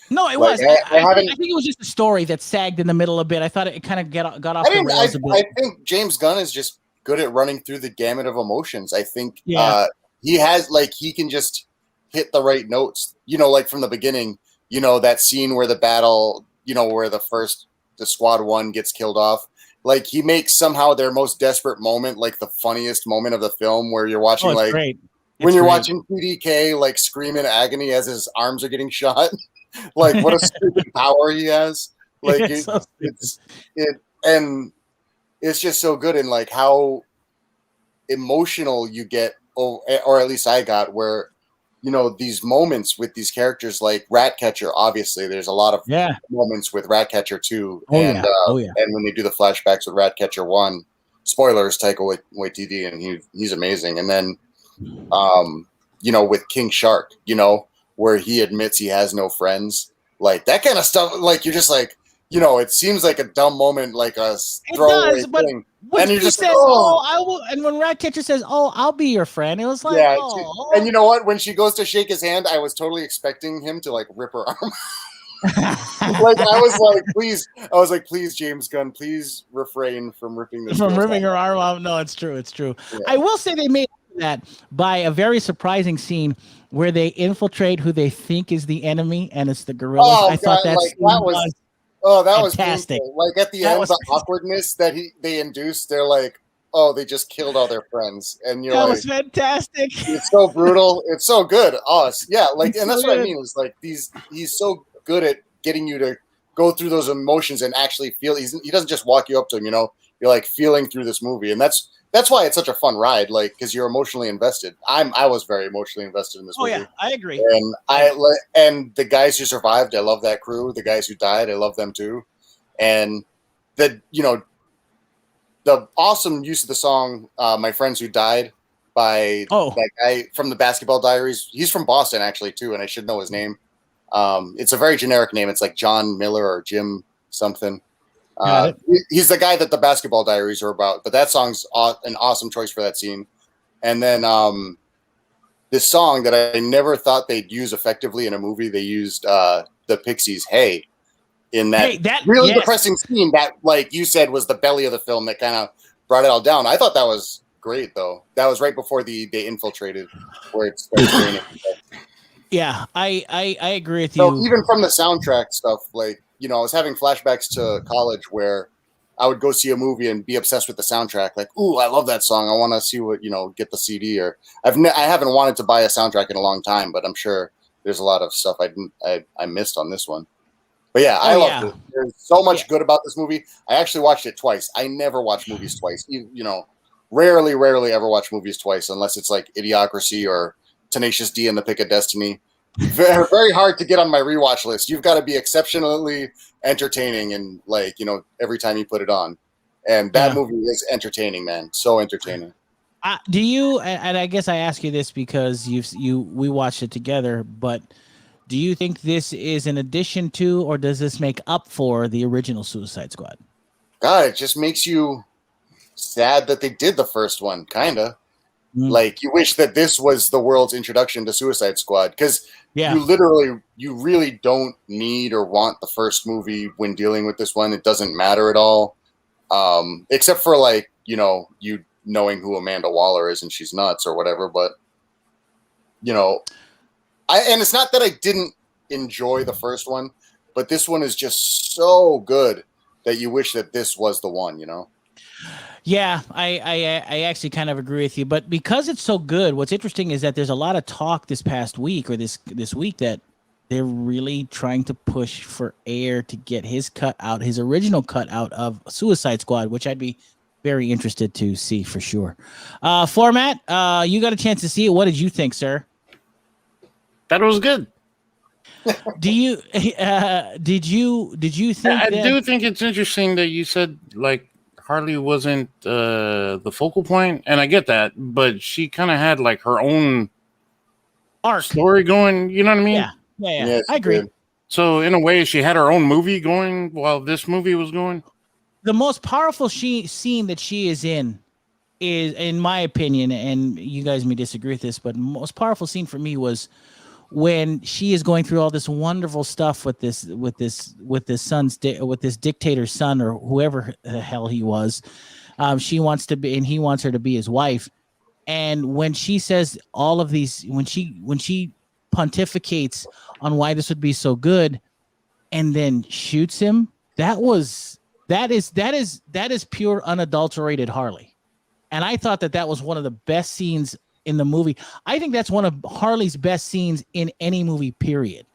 No, it was. I think it was just a story that sagged in the middle a bit. I thought it kind of got off the rails a bit. I think James Gunn is just good at running through the gamut of emotions. I think he has he can just hit the right notes. Like from the beginning, that scene where the battle, where the squad one gets killed off. Like he makes somehow their most desperate moment, like the funniest moment of the film, where you're watching watching PDK like scream in agony as his arms are getting shot. Like what a stupid power he has. Like it's just so good, and like how emotional you get, or at least I got, where these moments with these characters like Ratcatcher. Obviously, there's a lot of moments with Ratcatcher 2, and when they do the flashbacks with Ratcatcher 1, spoilers, Taika Waititi, and he's amazing. And then, with King Shark, where he admits he has no friends, like that kind of stuff. Like you're just like, it seems like a dumb moment, like a throwaway thing. And he says, I will. And when Ratcatcher says, I'll be your friend, it was like, And you know what? When she goes to shake his hand, I was totally expecting him to like rip her arm. I was like, please, James Gunn, please refrain from ripping her arm off. No, it's true. Yeah. I will say they made that by a very surprising scene where they infiltrate who they think is the enemy, and it's the gorillas. I thought that was fantastic. Painful. Like at the end, the awkwardness that they induced, they're like, they just killed all their friends, and that was fantastic. It's so brutal. It's so good. Yeah, like, and that's what I mean. Is like he's so good at getting you to go through those emotions and actually feel. He doesn't just walk you up to him. You're like feeling through this movie, and that's why it's such a fun ride. Like because you're emotionally invested. I was very emotionally invested in this movie. Oh yeah, I agree. And the guys who survived, I love that crew. The guys who died, I love them too. And the awesome use of the song "My Friends Who Died" by that guy from the Basketball Diaries. He's from Boston actually too, and I should know his name. It's a very generic name. It's like John Miller or Jim something. He's the guy that the Basketball Diaries are about. But that song's an awesome choice for that scene. And then this song that I never thought they'd use effectively in a movie, they used the Pixies' "Hey" in that depressing scene that, like you said, was the belly of the film that kind of brought it all down. I thought that was great, though. That was right before they infiltrated, where it starts raining. Yeah, I agree with you. So even from the soundtrack stuff, like, I was having flashbacks to college where I would go see a movie and be obsessed with the soundtrack. Like, ooh, I love that song. I want to see what, get the CD. Or I haven't wanted to buy a soundtrack in a long time, but I'm sure there's a lot of stuff I missed on this one. But yeah, I loved it. There's so much good about this movie. I actually watched it twice. I never watch movies twice. Rarely ever watch movies twice unless it's like Idiocracy or Tenacious D and the Pick of Destiny. Very, very hard to get on my rewatch list. You've got to be exceptionally entertaining, and every time you put it on. And that movie is entertaining, man. So entertaining. Do you? And I guess I ask you this because we watched it together. But do you think this is an addition to, or does this make up for the original Suicide Squad? God, it just makes you sad that they did the first one, kind of. Like you wish that this was the world's introduction to Suicide Squad, because you really don't need or want the first movie when dealing with this one. It doesn't matter at all, except for you knowing who Amanda Waller is and she's nuts or whatever. But and it's not that I didn't enjoy the first one, but this one is just so good that you wish that this was the one. Yeah, I actually kind of agree with you, but because it's so good, what's interesting is that there's a lot of talk this past week or this week that they're really trying to push for Ayer to get his original cut out of Suicide Squad, which I'd be very interested to see for sure. Phormat, you got a chance to see it. What did you think, sir? That was good. Do you did you think I do think it's interesting that you said like Harley wasn't the focal point, and I get that, but she kind of had like her own arc story going. You know what I mean? Yeah. Yes, I agree. Did. So in a way, she had her own movie going while this movie was going. The most powerful scene that she is in, in my opinion, and you guys may disagree with this, but the most powerful scene for me was when she is going through all this wonderful stuff with this dictator's son or whoever the hell he was. She wants to be, and he wants her to be his wife. And when she says all of these, when she pontificates on why this would be so good, and then shoots him, that is pure unadulterated Harley. And I thought that was one of the best scenes in the movie. I think that's one of Harley's best scenes in any movie, period.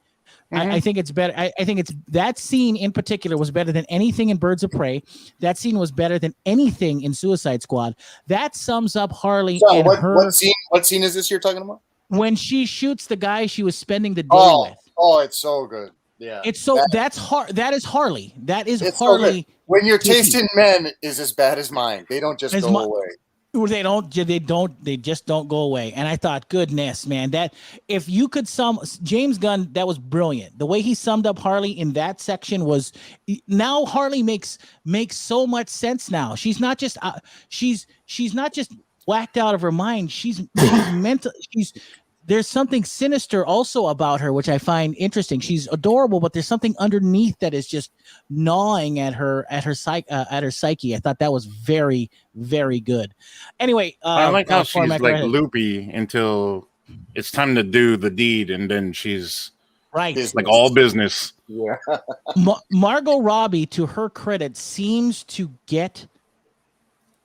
Mm-hmm. I think it's better. I think it's that scene in particular was better than anything in Birds of Prey. That scene was better than anything in Suicide Squad. That sums up Harley. So what scene is this you're talking about? When she shoots the guy she was spending the day with. Oh, it's so good. Yeah. It's so that is Harley. That is Harley. So when your taste in men is as bad as mine, they don't just go away. They just don't go away. And I thought, goodness, man, that if you could James Gunn, that was brilliant. The way he summed up Harley in that section was, now Harley makes so much sense now. She's not just she's not just whacked out of her mind. She's mental. There's something sinister also about her, which I find interesting. She's adorable, but there's something underneath that is just gnawing at her psyche. I thought that was very, very good. Anyway, I like how she's like loopy until it's time to do the deed, and then she's right. It's like all business. Yeah. Margot Robbie, to her credit, seems to get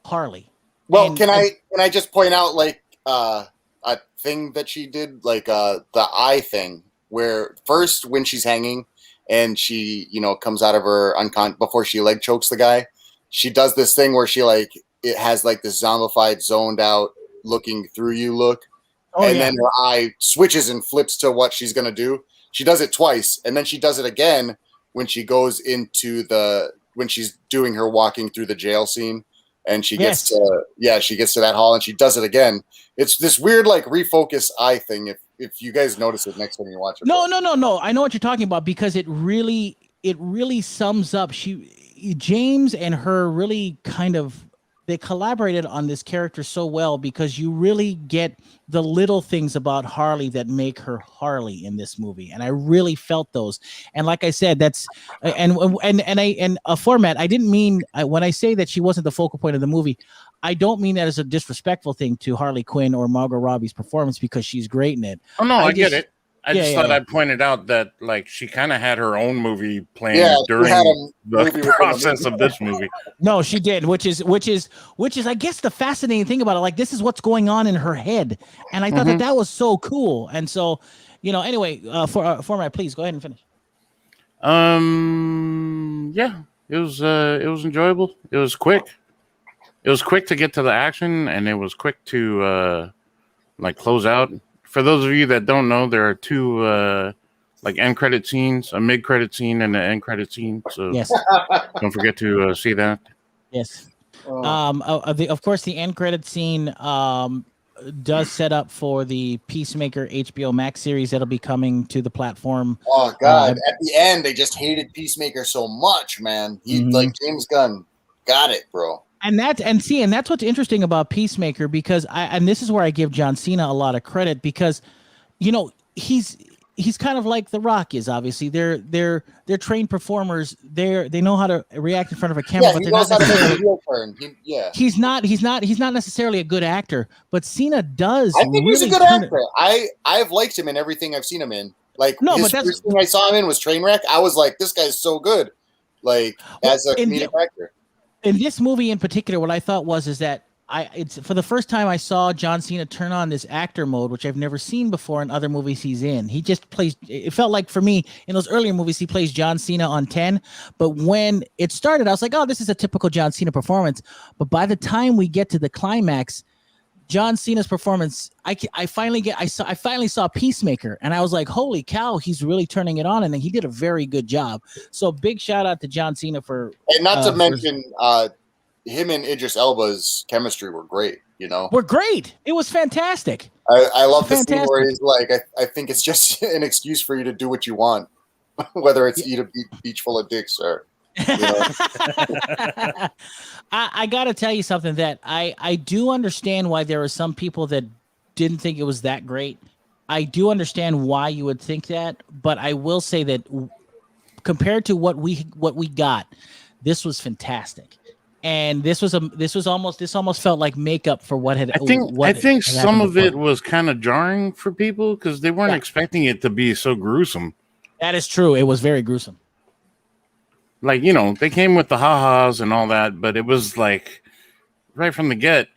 Harley. Well, can I just point out like a thing that she did, like the eye thing, where first when she's hanging and she comes out of her before she leg chokes the guy, she does this thing where she it has like this zombified, zoned out, looking through you look, then her eye switches and flips to what she's gonna do. She does it twice, and then she does it again when she goes into when she's doing her walking through the jail scene. And she gets to that hall, and she does it again. It's this weird like refocus eye thing. If you guys notice it next time you watch it. No. I know what you're talking about, because it really sums up. James and her really they collaborated on this character so well, because you really get the little things about Harley that make her Harley in this movie, and I really felt those. And like I said, that's and a Phormat. I didn't mean when I say that she wasn't the focal point of the movie, I don't mean that as a disrespectful thing to Harley Quinn or Margot Robbie's performance, because she's great in it. Oh no, I get it. I just thought I'd pointed out that like she kind of had her own movie planned during the process of this movie. No, she did, which is I guess the fascinating thing about it. Like, this is what's going on in her head, and I thought that was so cool. And so, anyway, Phormat, please go ahead and finish. Yeah, it was enjoyable. It was quick. It was quick to get to the action, and it was quick to close out. For those of you that don't know, there are two end credit scenes, a mid credit scene and an end credit scene. So don't forget to see that. Yes. Of course, the end credit scene does set up for the Peacemaker HBO Max series that'll be coming to the platform. Oh God! At the end, they just hated Peacemaker so much, man. James Gunn got it, bro. And that's what's interesting about Peacemaker, because this is where I give John Cena a lot of credit, because he's kind of like The Rock is. Obviously, they're trained performers. They know how to react in front of a camera, but they're not necessarily. He's not necessarily a good actor, but Cena does. I think he's a good actor. I've liked him in everything I've seen him in. His first thing I saw him in was Trainwreck. I was like, this guy's so good, as a comedic actor. In this movie in particular, what I thought is that it's for the first time I saw John Cena turn on this actor mode, which I've never seen before in other movies he's in. He just plays. It felt like for me in those earlier movies he plays John Cena on 10, but when it started, I was like, oh, this is a typical John Cena performance. But by the time we get to the climax, John Cena's performance, I finally saw Peacemaker, and I was like, holy cow, he's really turning it on, and he did a very good job. So big shout out to John Cena for, and not to mention him and Idris Elba's chemistry were great. We're great. It was fantastic. I love the scene where he's like, I think it's just an excuse for you to do what you want, whether it's eat a beach full of dicks or. I got to tell you something that I do understand why there are some people that didn't think it was that great. I do understand why you would think that, but I will say that compared to what we got, this was fantastic. And this almost felt like makeup for what had. I think some of it was kind of jarring for people because they weren't expecting it to be so gruesome. That is true. It was very gruesome. Like, they came with the ha-has and all that, but it was like right from the get,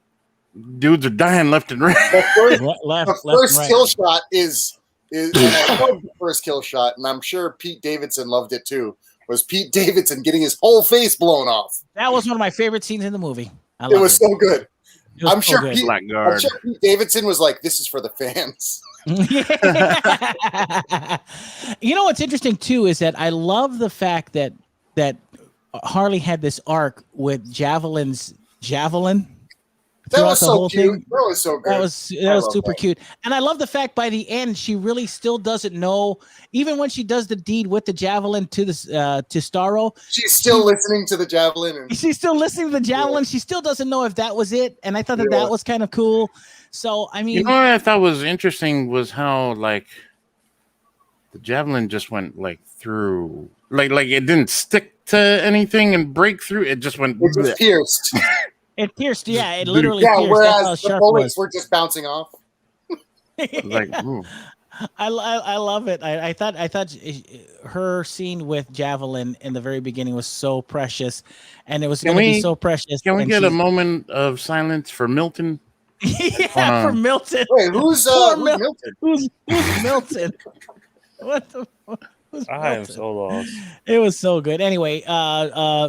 dudes are dying left and right. The first kill shot is and I love the first kill shot, and I'm sure Pete Davidson loved it too. Was Pete Davidson getting his whole face blown off? That was one of my favorite scenes in the movie. It was so good. I'm sure good. Pete Davidson was like, "This is for the fans." You know what's interesting too is that I love the fact that Harley had this arc with javelin. That was so cute. That was so good. That was super cute. And I love the fact by the end she really still doesn't know, even when she does the deed with the javelin to Starro. She's still listening to the javelin. She's still listening to the javelin. Yeah. She still doesn't know if that was it. And I thought that was kind of cool. So I mean, what I thought was interesting was how like the javelin just went like through, like it didn't stick to anything and break through. It just went. It just pierced. It pierced, yeah. It literally pierced. Whereas the bullets were just bouncing off. Like, ooh. I love it. I thought her scene with Javelin in the very beginning was so precious, and it was going to be so precious. Can we get a moment of silence for Milton? Yeah, for Milton. Wait, who's Milton? Who's Milton? What the fuck? I am so lost. It was so good. Anyway,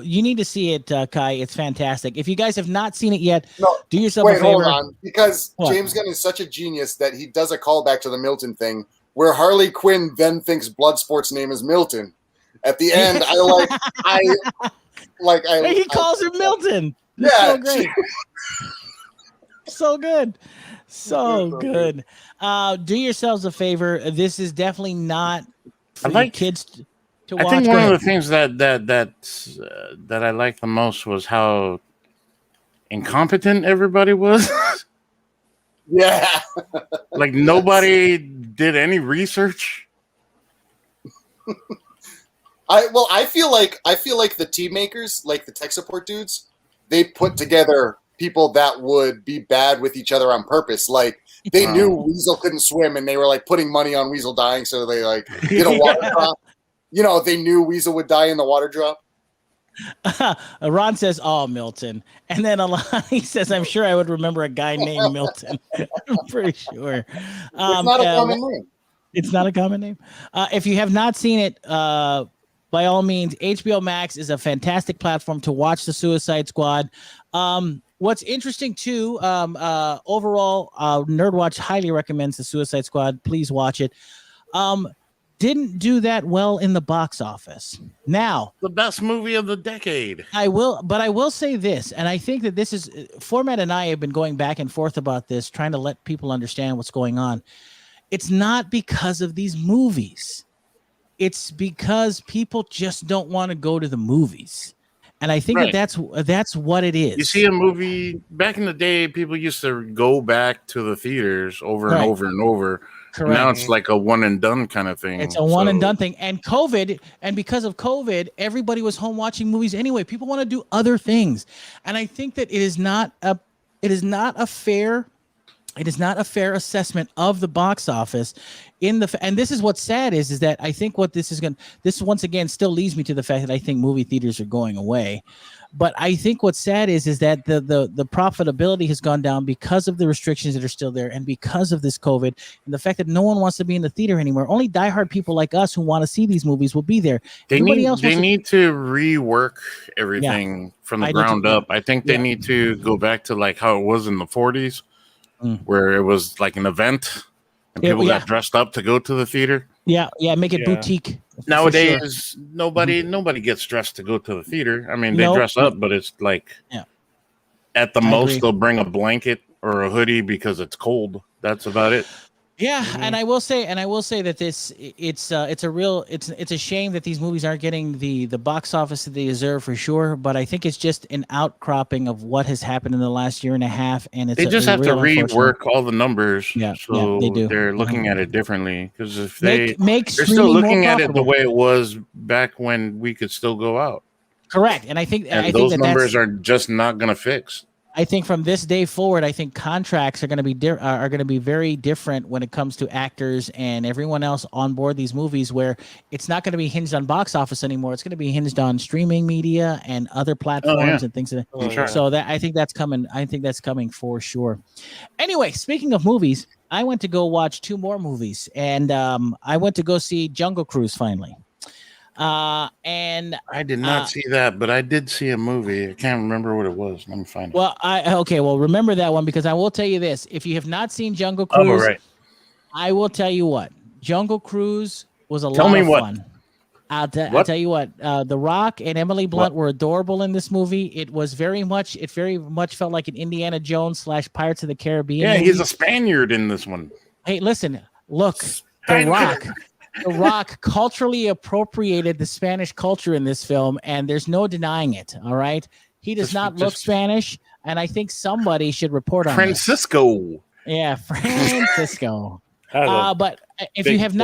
you need to see it, Kai. It's fantastic. If you guys have not seen it yet, do yourself a favor. Hold on, because James Gunn is such a genius that he does a callback to the Milton thing, where Harley Quinn then thinks Bloodsport's name is Milton. At the end, he calls him Milton. Yeah, so great. So good. So good. Do yourselves a favor. This is definitely not for kids to watch. I think one of the things that I liked the most was how incompetent everybody was. Yeah. Like nobody did any research. I feel like the team makers, like the tech support dudes, they put together people that would be bad with each other on purpose. Like they knew Weasel couldn't swim, and they were like putting money on Weasel dying, so they like did a water drop. They knew Weasel would die in the water drop. Ron says, "Oh, Milton," and then Alani says, "I'm sure I would remember a guy named Milton." I'm pretty sure. It's not a common name. It's not a common name. If you have not seen it, by all means, HBO Max is a fantastic platform to watch the Suicide Squad. What's interesting too, overall, NERDWatch highly recommends the Suicide Squad. Please watch it. Didn't do that well in the box office. Now, the best movie of the decade. I will say this, and I think that this is Phormat and I have been going back and forth about this, trying to let people understand what's going on. It's not because of these movies. It's because people just don't want to go to the movies. And I think that's what it is. You see a movie back in the day, people used to go back to the theaters over and over and over. Correct. Now it's like a one and done kind of thing. It's a one and done thing. And COVID, and because of COVID, everybody was home watching movies anyway. People want to do other things. And I think that it is not a fair It is not a fair assessment of the box office and this is what's sad is that I think what this once again still leads me to the fact that I think movie theaters are going away. But I think what's sad is that the profitability has gone down because of the restrictions that are still there and because of this COVID and the fact that no one wants to be in the theater anymore. Only diehard people like us who want to see these movies will be there. They need to rework everything from the ground up. I think they need to go back to like how it was in the 40s, where it was like an event and people got dressed up to go to the theater. Yeah, make it boutique. Nowadays, nobody gets dressed to go to the theater. I mean, they dress up, but it's like at the most they'll bring a blanket or a hoodie because it's cold. That's about it. Yeah, and I will say that it's a shame that these movies aren't getting the box office that they deserve for sure. But I think it's just an outcropping of what has happened in the last year and a half, and they just have to rework all the numbers. So they do. They're looking at it differently because if they're still looking at it the way it was back when we could still go out. Correct, and I think those numbers are just not going to fix. I think from this day forward, I think contracts are going to be very different when it comes to actors and everyone else on board these movies, where it's not going to be hinged on box office anymore. It's going to be hinged on streaming media and other platforms and things. So that I think that's coming. I think that's coming for sure. Anyway, speaking of movies, I went to go watch 2 more movies, and I went to go see Jungle Cruise finally. And I did not see that, but I did see a movie. I can't remember what it was. Let me find it. Well, remember that one, because I will tell you this: if you have not seen Jungle Cruise, I will tell you what, Jungle Cruise was a lot of fun. I'll tell you what, The Rock and Emily Blunt were adorable in this movie. It very much felt like an Indiana Jones / Pirates of the Caribbean. Yeah, movie. He's a Spaniard in this one. Hey, listen, look, The Rock culturally appropriated the Spanish culture in this film, and there's no denying it. All right, he does not look Spanish, and I think somebody should report on Francisco. Yeah, Francisco. But if you have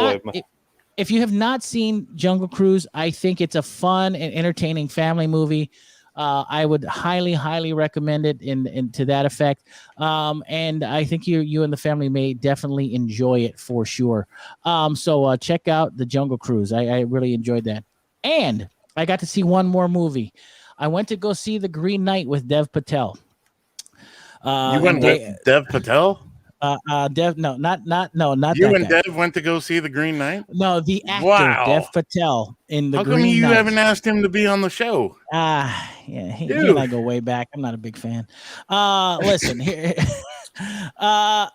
not seen Jungle Cruise, I think it's a fun and entertaining family movie. I would highly recommend it in to that effect. And I think you and the family may definitely enjoy it for sure. So check out the Jungle Cruise. I really enjoyed that. And I got to see one more movie. I went to go see The Green Knight with Dev Patel. You went with Dev Patel? Dev, no, not you and Dev went to go see The Green Knight? No, the actor Dev Patel in The Green Knight. How come you haven't asked him to be on the show? He and I go way back. I'm not a big fan. Listen here.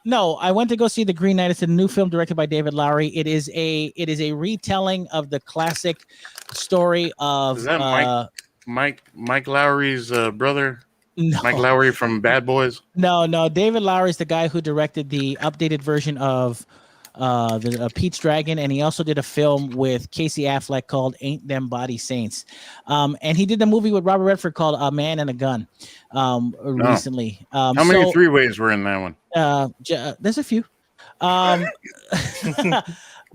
No, I went to go see The Green Knight. It's a new film directed by David Lowery. It is a retelling of the classic story of is that Mike Lowry's brother? No. Mike Lowry from Bad Boys? No. David Lowery is the guy who directed the updated version of Pete's Dragon, and he also did a film with Casey Affleck called Ain't Them Body Saints. And he did a movie with Robert Redford called A Man and a Gun recently. How many three-ways were in that one? There's a few.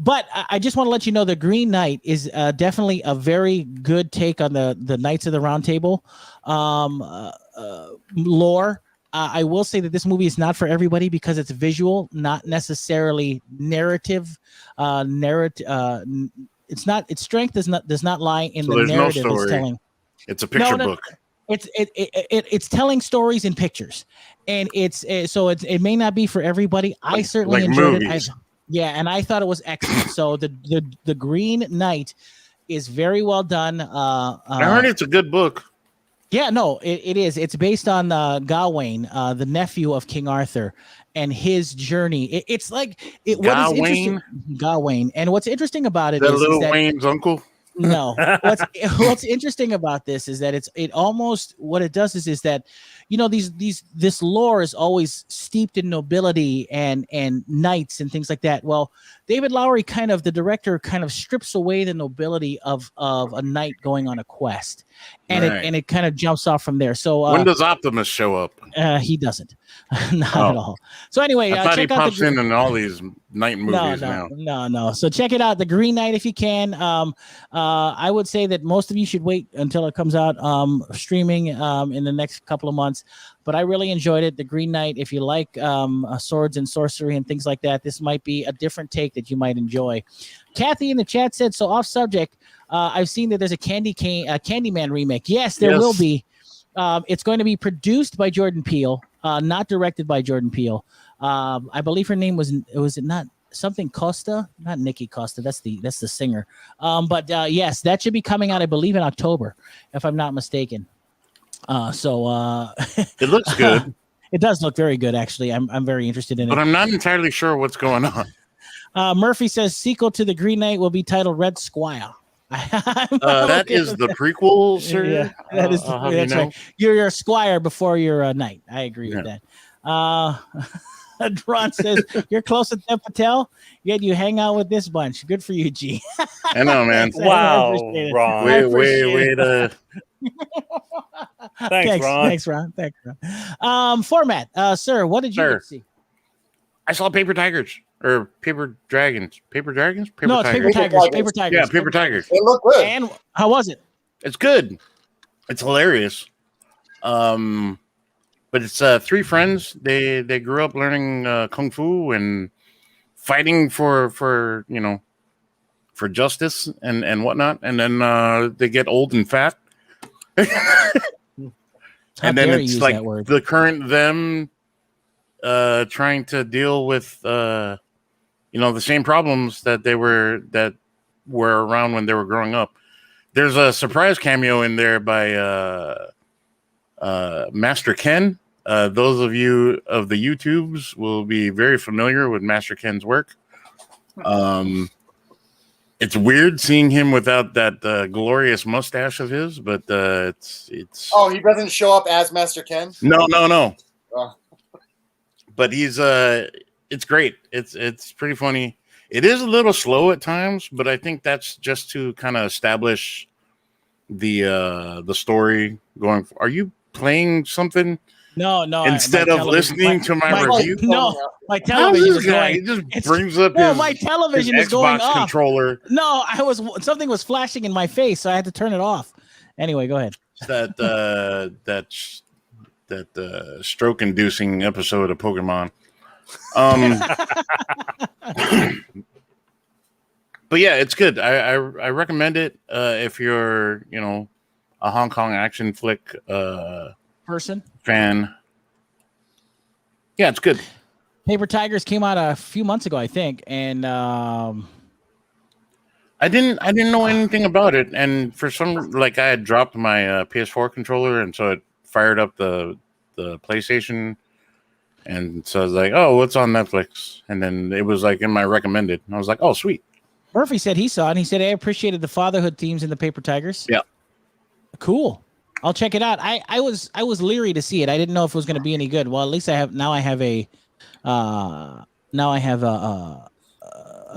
But I just want to let you know The Green Knight is definitely a very good take on the Knights of the Round Table lore. I will say that this movie is not for everybody because it's visual, not necessarily narrative. It's not. Its strength does not lie in the narrative it's telling. It's a picture book. It's telling stories in pictures, and it may not be for everybody. I certainly enjoyed it. And I thought it was excellent. So the Green Knight is very well done. I heard it's a good book. Yeah, no, it is. It's based on Gawain, the nephew of King Arthur, and his journey. It's like Gawain. And what's interesting about it is that Wayne's uncle. No, what's interesting about this is that it almost what it does is that this lore is always steeped in nobility and knights and things like that. Well, David Lowery the director strips away the nobility of a knight going on a quest, and it kind of jumps off from there. So when does Optimus show up? He doesn't. Not at all. So anyway, I thought he check out pops in all these night movies now. No. So check it out, The Green Knight, if you can. I would say that most of you should wait until it comes out streaming in the next couple of months. But I really enjoyed it. The Green Knight, if you like swords and sorcery and things like that, this might be a different take that you might enjoy. Kathy in the chat said, so off subject, I've seen that there's a Candyman remake. Yes, there will be. It's going to be produced by Jordan Peele, not directed by Jordan Peele. I believe her name was it not something Costa? Not Nikki Costa. That's the singer. But yes, that should be coming out, I believe, in October, if I'm not mistaken. It looks good. It does look very good, actually. I'm very interested in it. But I'm not entirely sure what's going on. Murphy says sequel to The Green Knight will be titled Red Squire. That is the prequel, sir. Yeah, that is. That's right. You're a squire before you're a knight. I agree with that. Ron says you're close to Dev Patel, yet you hang out with this bunch. Good for you, G. I know, man. Wow, Ron. Wait. Thanks, Ron. Thanks, Ron. Phormat, sir, what did you get to see? I saw Paper Tigers or Paper Dragons. Paper Dragons? No, it's Paper Tigers. Paper Tigers. Yeah, Paper Tigers. It looked good. And how was it? It's good. It's hilarious. But it's three friends. They grew up learning kung fu and fighting for justice and whatnot. And then they get old and fat. And then it's like the current them trying to deal with the same problems that were around when they were growing up. There's a surprise cameo in there by Master Ken. Those of you of the YouTubes will be very familiar with Master Ken's work. It's weird seeing him without that glorious mustache of his, but it's. Oh, he doesn't show up as Master Ken? No. Oh. But he's it's great. It's pretty funny. It is a little slow at times, but I think that's just to kind of establish the story going. Are you playing something? No. Instead of listening to my review, my television is going. He just brings up my television is Xbox going off. Controller. No, something was flashing in my face, so I had to turn it off. Anyway, go ahead. That stroke-inducing episode of Pokemon. But yeah, it's good. I recommend it if you're a Hong Kong action flick fan. Yeah, it's good. Paper Tigers came out a few months ago, I think, and I didn't know anything about it, and for some I had dropped my PS4 controller, and so it fired up the PlayStation, and so I was like, oh, what's on Netflix? And then it was in my recommended, and I was like, oh, sweet. Murphy said he saw it, and he said I appreciated the fatherhood themes in the Paper Tigers. Yeah, cool. I'll check it out. I was leery to see it. I didn't know if it was going to be any good. Well, at least I have a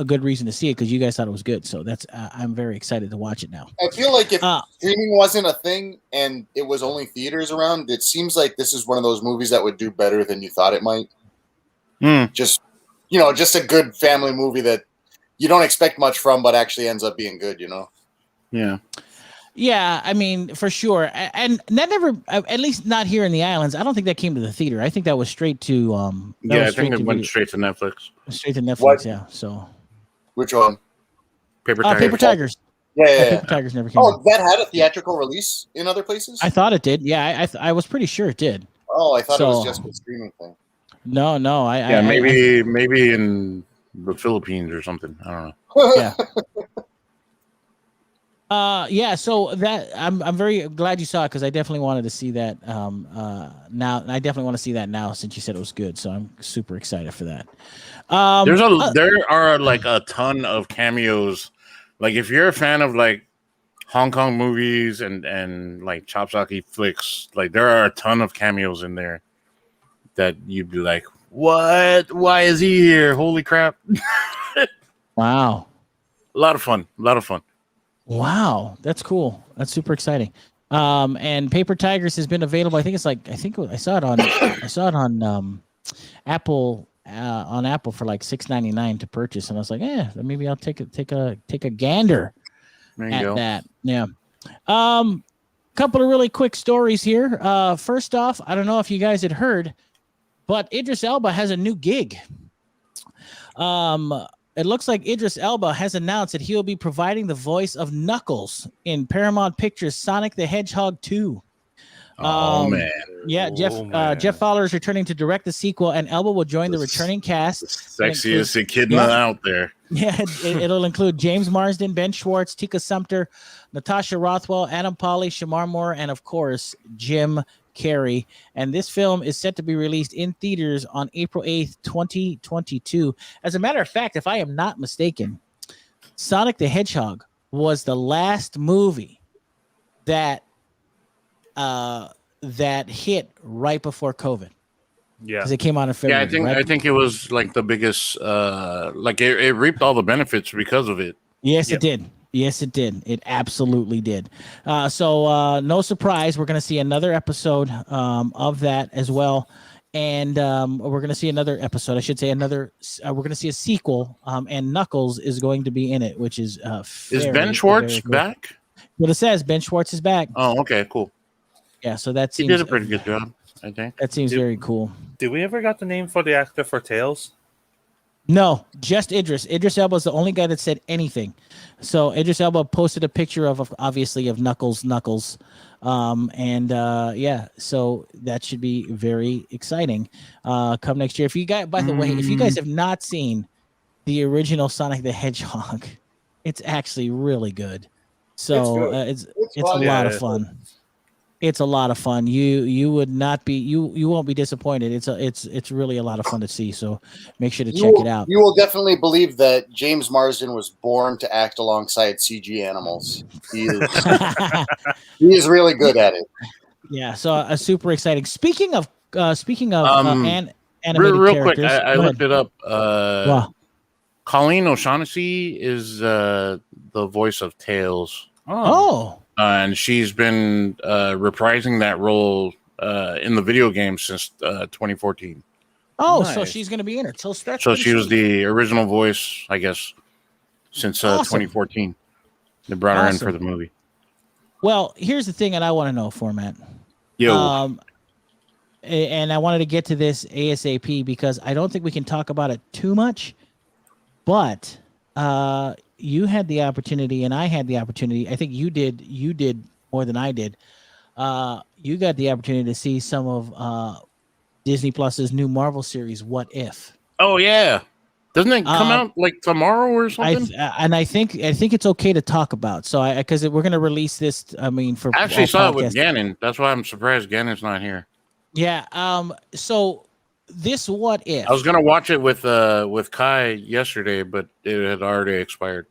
good reason to see it because you guys thought it was good. So that's I'm very excited to watch it now. I feel like if streaming wasn't a thing and it was only theaters around, it seems like this is one of those movies that would do better than you thought it might. Just a good family movie that you don't expect much from, but actually ends up being good. Yeah. Yeah, I mean, for sure. And that never, at least not here in the islands, I don't think that came to the theater. I think that was straight to I think it went straight to Netflix. Straight to Netflix, yeah. So which one? Paper Tigers. Paper Tigers. Yeah. Paper Tigers never came out. That had a theatrical release in other places? I thought it did. Yeah, I was pretty sure it did. Oh, I thought it was just a streaming thing. No. Maybe in the Philippines or something. I don't know. Yeah. So that I'm very glad you saw it because I definitely wanted to see that now. I definitely want to see that now since you said it was good. So I'm super excited for that. There are a ton of cameos. If you're a fan of Hong Kong movies and chopsocky flicks, there are a ton of cameos in there that you'd be like, what? Why is he here? Holy crap. Wow. A lot of fun. Wow, that's cool. That's super exciting. And Paper Tigers has been available. I think I saw it on Apple on Apple for like $6.99 to purchase, and I was like, maybe I'll take a gander at that. Yeah. Couple of really quick stories here. First off, I don't know if you guys had heard, but Idris Elba has a new gig. It looks like Idris Elba has announced that he'll be providing the voice of Knuckles in Paramount Pictures' Sonic the Hedgehog 2. Man. Yeah, Jeff Fowler is returning to direct the sequel, and Elba will join the returning cast. The sexiest echidna out there. Yeah, it'll include James Marsden, Ben Schwartz, Tika Sumpter, Natasha Rothwell, Adam Pally, Shamar Moore, and of course, Jim Carrey. And this film is set to be released in theaters on April 8th, 2022. As a matter of fact, if I am not mistaken, Sonic the Hedgehog was the last movie that hit right before COVID. Yeah, because it came out in February. Yeah, I think it was like the biggest. Like it reaped all the benefits because of it. Yes, it did. Yes, it did. It absolutely did. So no surprise, we're going to see another episode of that as well, and we're going to see another episode. I should say we're going to see a sequel, and Knuckles is going to be in it, which is is Ben Schwartz cool. back? What it says, Ben Schwartz is back. Oh, okay, cool. Yeah, so that seems he did a pretty good job. I think that seems very cool. Did we ever got the name for the actor for Tails? No, just Idris. Idris Elba is the only guy that said anything. So Idris Elba posted a picture of Knuckles. So that should be very exciting. Come next year. If you guys, by the way, if you guys have not seen the original Sonic the Hedgehog, it's actually really good. So it's a lot of fun. It's a lot of fun. You would not be you won't be disappointed. It's really a lot of fun to see. So make sure to check it out. You will definitely believe that James Marsden was born to act alongside CG animals. He is really good at it. Yeah. So super exciting. Speaking of animated real characters, quick, I looked it up. Wow. Colleen O'Shaughnessy is the voice of Tails. Oh. And she's been reprising that role in the video game since 2014. Oh, nice. So she's going to be in it. So she was the original voice, I guess, since 2014. They brought her in for the movie. Well, here's the thing that I want to know, Phormat. Yo. And I wanted to get to this ASAP because I don't think we can talk about it too much. But you had the opportunity and I had the opportunity. I think you did more than I did. You got the opportunity to see some of Disney Plus's new Marvel series, What If? Oh yeah. Doesn't it come out like tomorrow or something? I think it's okay to talk about. So because we're going to release this, for I actually saw it with Gannon. That's why I'm surprised Gannon's not here. Yeah. So this What If? I was gonna watch it with Kai yesterday, but it had already expired.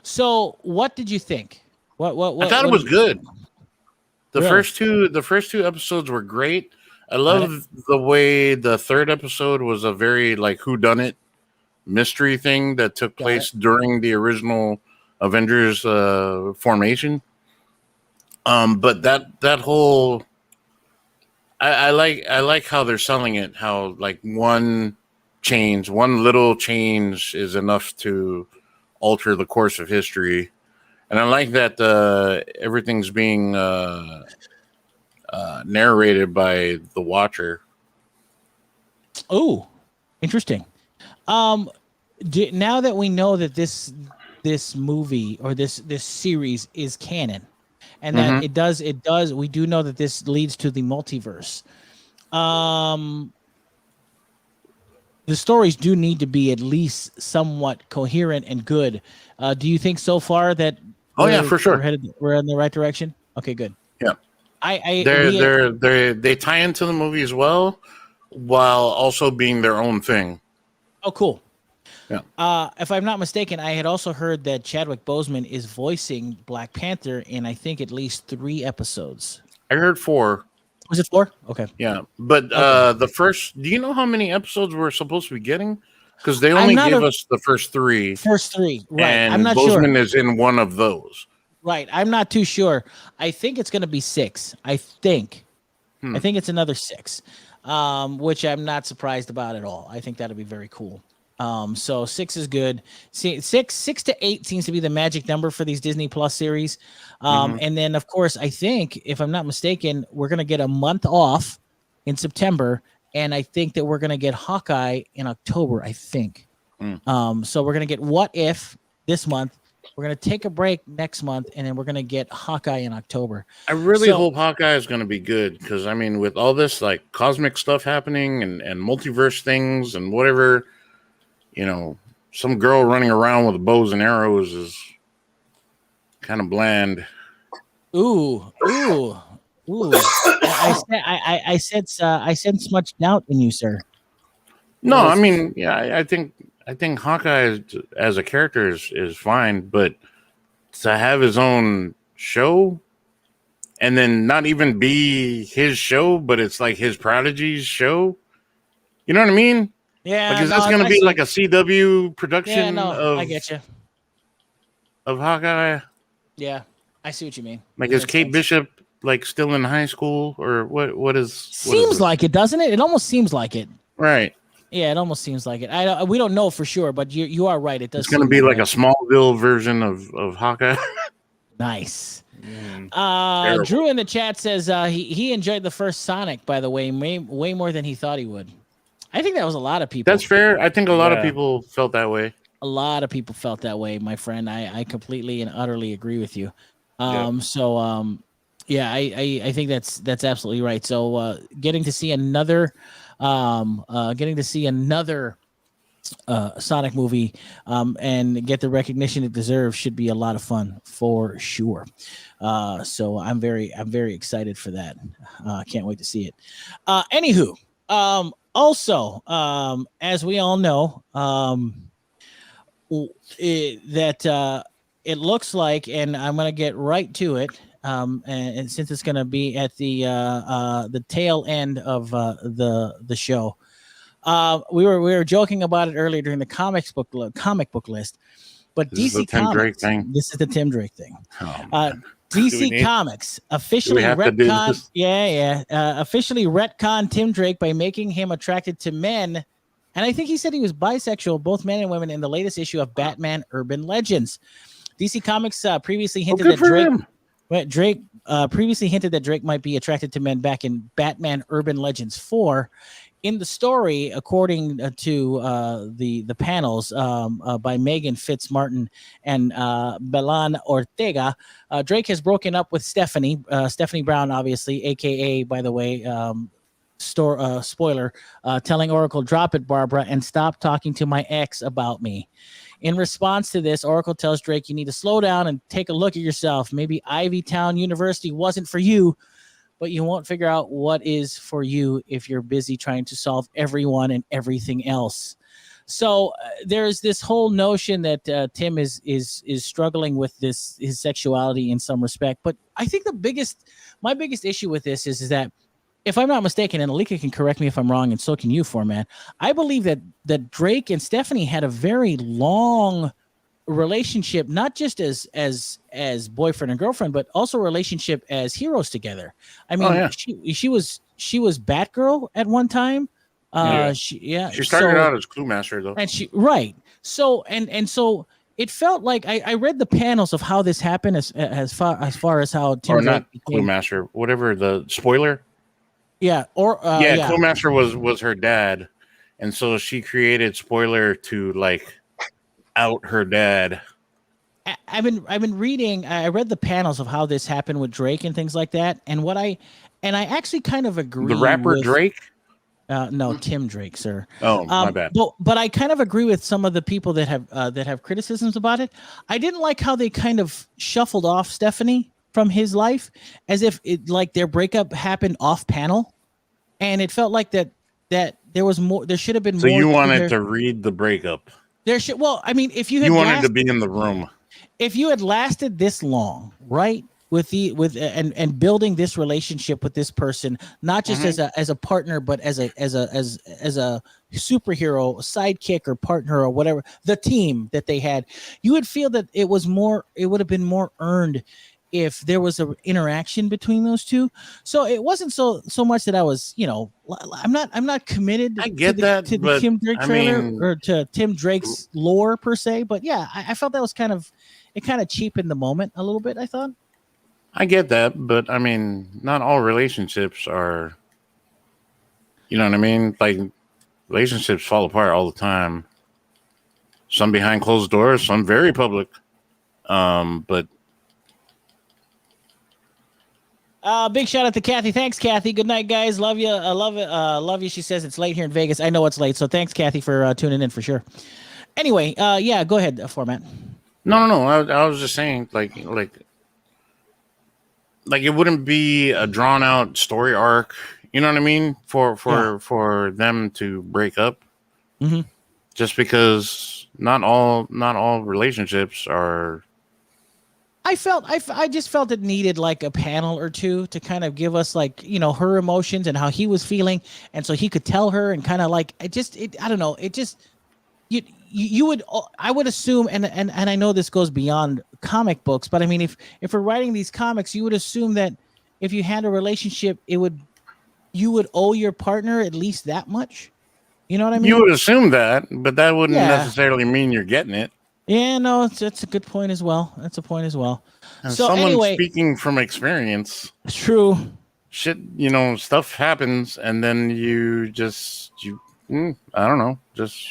So what did you think? What I thought it was good. The first two episodes were great. I love the way the third episode was a very like whodunit mystery thing that took place during the original Avengers formation. But that whole I like how they're selling it, how like one little change is enough to alter the course of history. And I like that everything's being narrated by the Watcher. Oh, interesting. Now that we know that this movie or this series is canon, and that it does. We do know that this leads to the multiverse. The stories do need to be at least somewhat coherent and good. Do you think so far that? Oh yeah, for sure. We're in the right direction. Okay, good. Yeah, they tie into the movie as well, while also being their own thing. Oh, cool. Yeah. If I'm not mistaken, I had also heard that Chadwick Boseman is voicing Black Panther in I think at least 3 episodes. I heard 4. Was it 4? Okay. Yeah, but the first. Do you know how many episodes we're supposed to be getting? Because they only gave us the first 3. First 3, right? And I'm not Boseman sure. is in one of those. Right. I'm not too sure. I think it's going to be 6. I think it's another 6, which I'm not surprised about at all. I think that'll be very cool. So 6 is good. See, 6 to 8 seems to be the magic number for these Disney Plus series. And then, of course, I think, if I'm not mistaken, we're going to get a month off in September. And I think that we're going to get Hawkeye in October, I think. So we're going to get What If this month. We're going to take a break next month, and then we're going to get Hawkeye in October. I really hope Hawkeye is going to be good because, I mean, with all this like cosmic stuff happening and multiverse things and whatever, some girl running around with bows and arrows is kind of bland. Ooh. I sense much doubt in you, sir. No, I mean, yeah, I think Hawkeye as a character is fine, but to have his own show and then not even be his show, but it's like his prodigy's show. You know what I mean? Yeah. Like, is this going to be like a CW production I get you. Of Hawkeye? Yeah, I see what you mean. Like, is Kate Bishop like still in high school or what is? Seems like it, doesn't it? It almost seems like it. Right. Yeah, it almost seems like it. We don't know for sure, but you are right. It does. It's going to be like a Smallville version of Hawkeye. Nice. Drew in the chat says he enjoyed the first Sonic, by the way, way more than he thought he would. I think that was a lot of people. That's fair. I think a lot of people felt that way. A lot of people felt that way, my friend. I completely and utterly agree with you. So I think that's absolutely right. So getting to see another Sonic movie and get the recognition it deserves should be a lot of fun for sure. So I'm very excited for that. Can't wait to see it. Anywho, also, as we all know, it looks like, and I'm going to get right to it. And since it's going to be at the tail end of the show, we were joking about it earlier during the comic book list, but this DC Comics. This is the Tim Drake thing. DC Comics officially retconned. Officially retconned Tim Drake by making him attracted to men, and I think he said he was bisexual, both men and women, in the latest issue of Batman Urban Legends. DC Comics previously hinted that Drake previously hinted that Drake might be attracted to men back in Batman Urban Legends 4. In the story, according to the panels by Megan Fitzmartin and Belan Ortega, Drake has broken up with Stephanie Brown, obviously, aka, by the way, spoiler, telling Oracle, "Drop it, Barbara, and stop talking to my ex about me." In response to this, Oracle tells Drake, "You need to slow down and take a look at yourself. Maybe Ivy Town University wasn't for you, but you won't figure out what is for you if you're busy trying to solve everyone and everything else." So there's this whole notion that Tim is struggling with his sexuality in some respect. But I think my biggest issue with this is that, if I'm not mistaken, and Alika can correct me if I'm wrong, and so can you, Phormat, I believe that Drake and Stephanie had a very long relationship, not just as boyfriend and girlfriend, but also a relationship as heroes together. I mean, she was Batgirl at one time. She started out as Cluemaster though, and so it felt like I read the panels of how this happened as far as how Tim Drake became Cluemaster, whatever the spoiler. Cluemaster was her dad, and so she created Spoiler to like out her dad. I've been reading. I read the panels of how this happened with Drake and things like that, and I actually kind of agree. The rapper Drake? No, Tim Drake, sir. Oh, my bad. But I kind of agree with some of the people that have criticisms about it. I didn't like how they kind of shuffled off Stephanie from his life, as if their breakup happened off panel, and it felt like that there was more. There should have been more. So you wanted to read the breakup? If you wanted to be in the room. If you had lasted this long, right? and building this relationship with this person, not just as a partner, but as a superhero, sidekick, or partner, or whatever, the team that they had, you would feel that it would have been more earned if there was an interaction between those two. So it wasn't so much that I was, I'm not committed I get to the Tim Drake trailer, or to Tim Drake's lore per se, but yeah, I felt that was kind of cheapened the moment a little bit, I thought. I get that, but I mean, not all relationships are, you know what I mean? Like, relationships fall apart all the time. Some behind closed doors, some very public. But big shout out to Kathy. Thanks, Kathy. Good night, guys. Love you. I love it. Love you. She says it's late here in Vegas. I know it's late, so thanks, Kathy, for tuning in for sure. Anyway, yeah, go ahead, Phormat. No. I was just saying, like it wouldn't be a drawn out story arc. You know what I mean? For them to break up, just because not all relationships are. I just felt it needed like a panel or two to kind of give us, like, her emotions and how he was feeling, and so he could tell her, and kind of like I don't know, it just you would, I would assume, and I know this goes beyond comic books, but I mean, if we're writing these comics, you would assume that if you had a relationship, you would owe your partner at least that much. You know what I mean? You would assume that, but that wouldn't necessarily mean you're getting it. Yeah, no, that's a good point as well. That's a point as well. And so someone anyway, speaking from experience, it's true. Shit, stuff happens, and then I don't know, just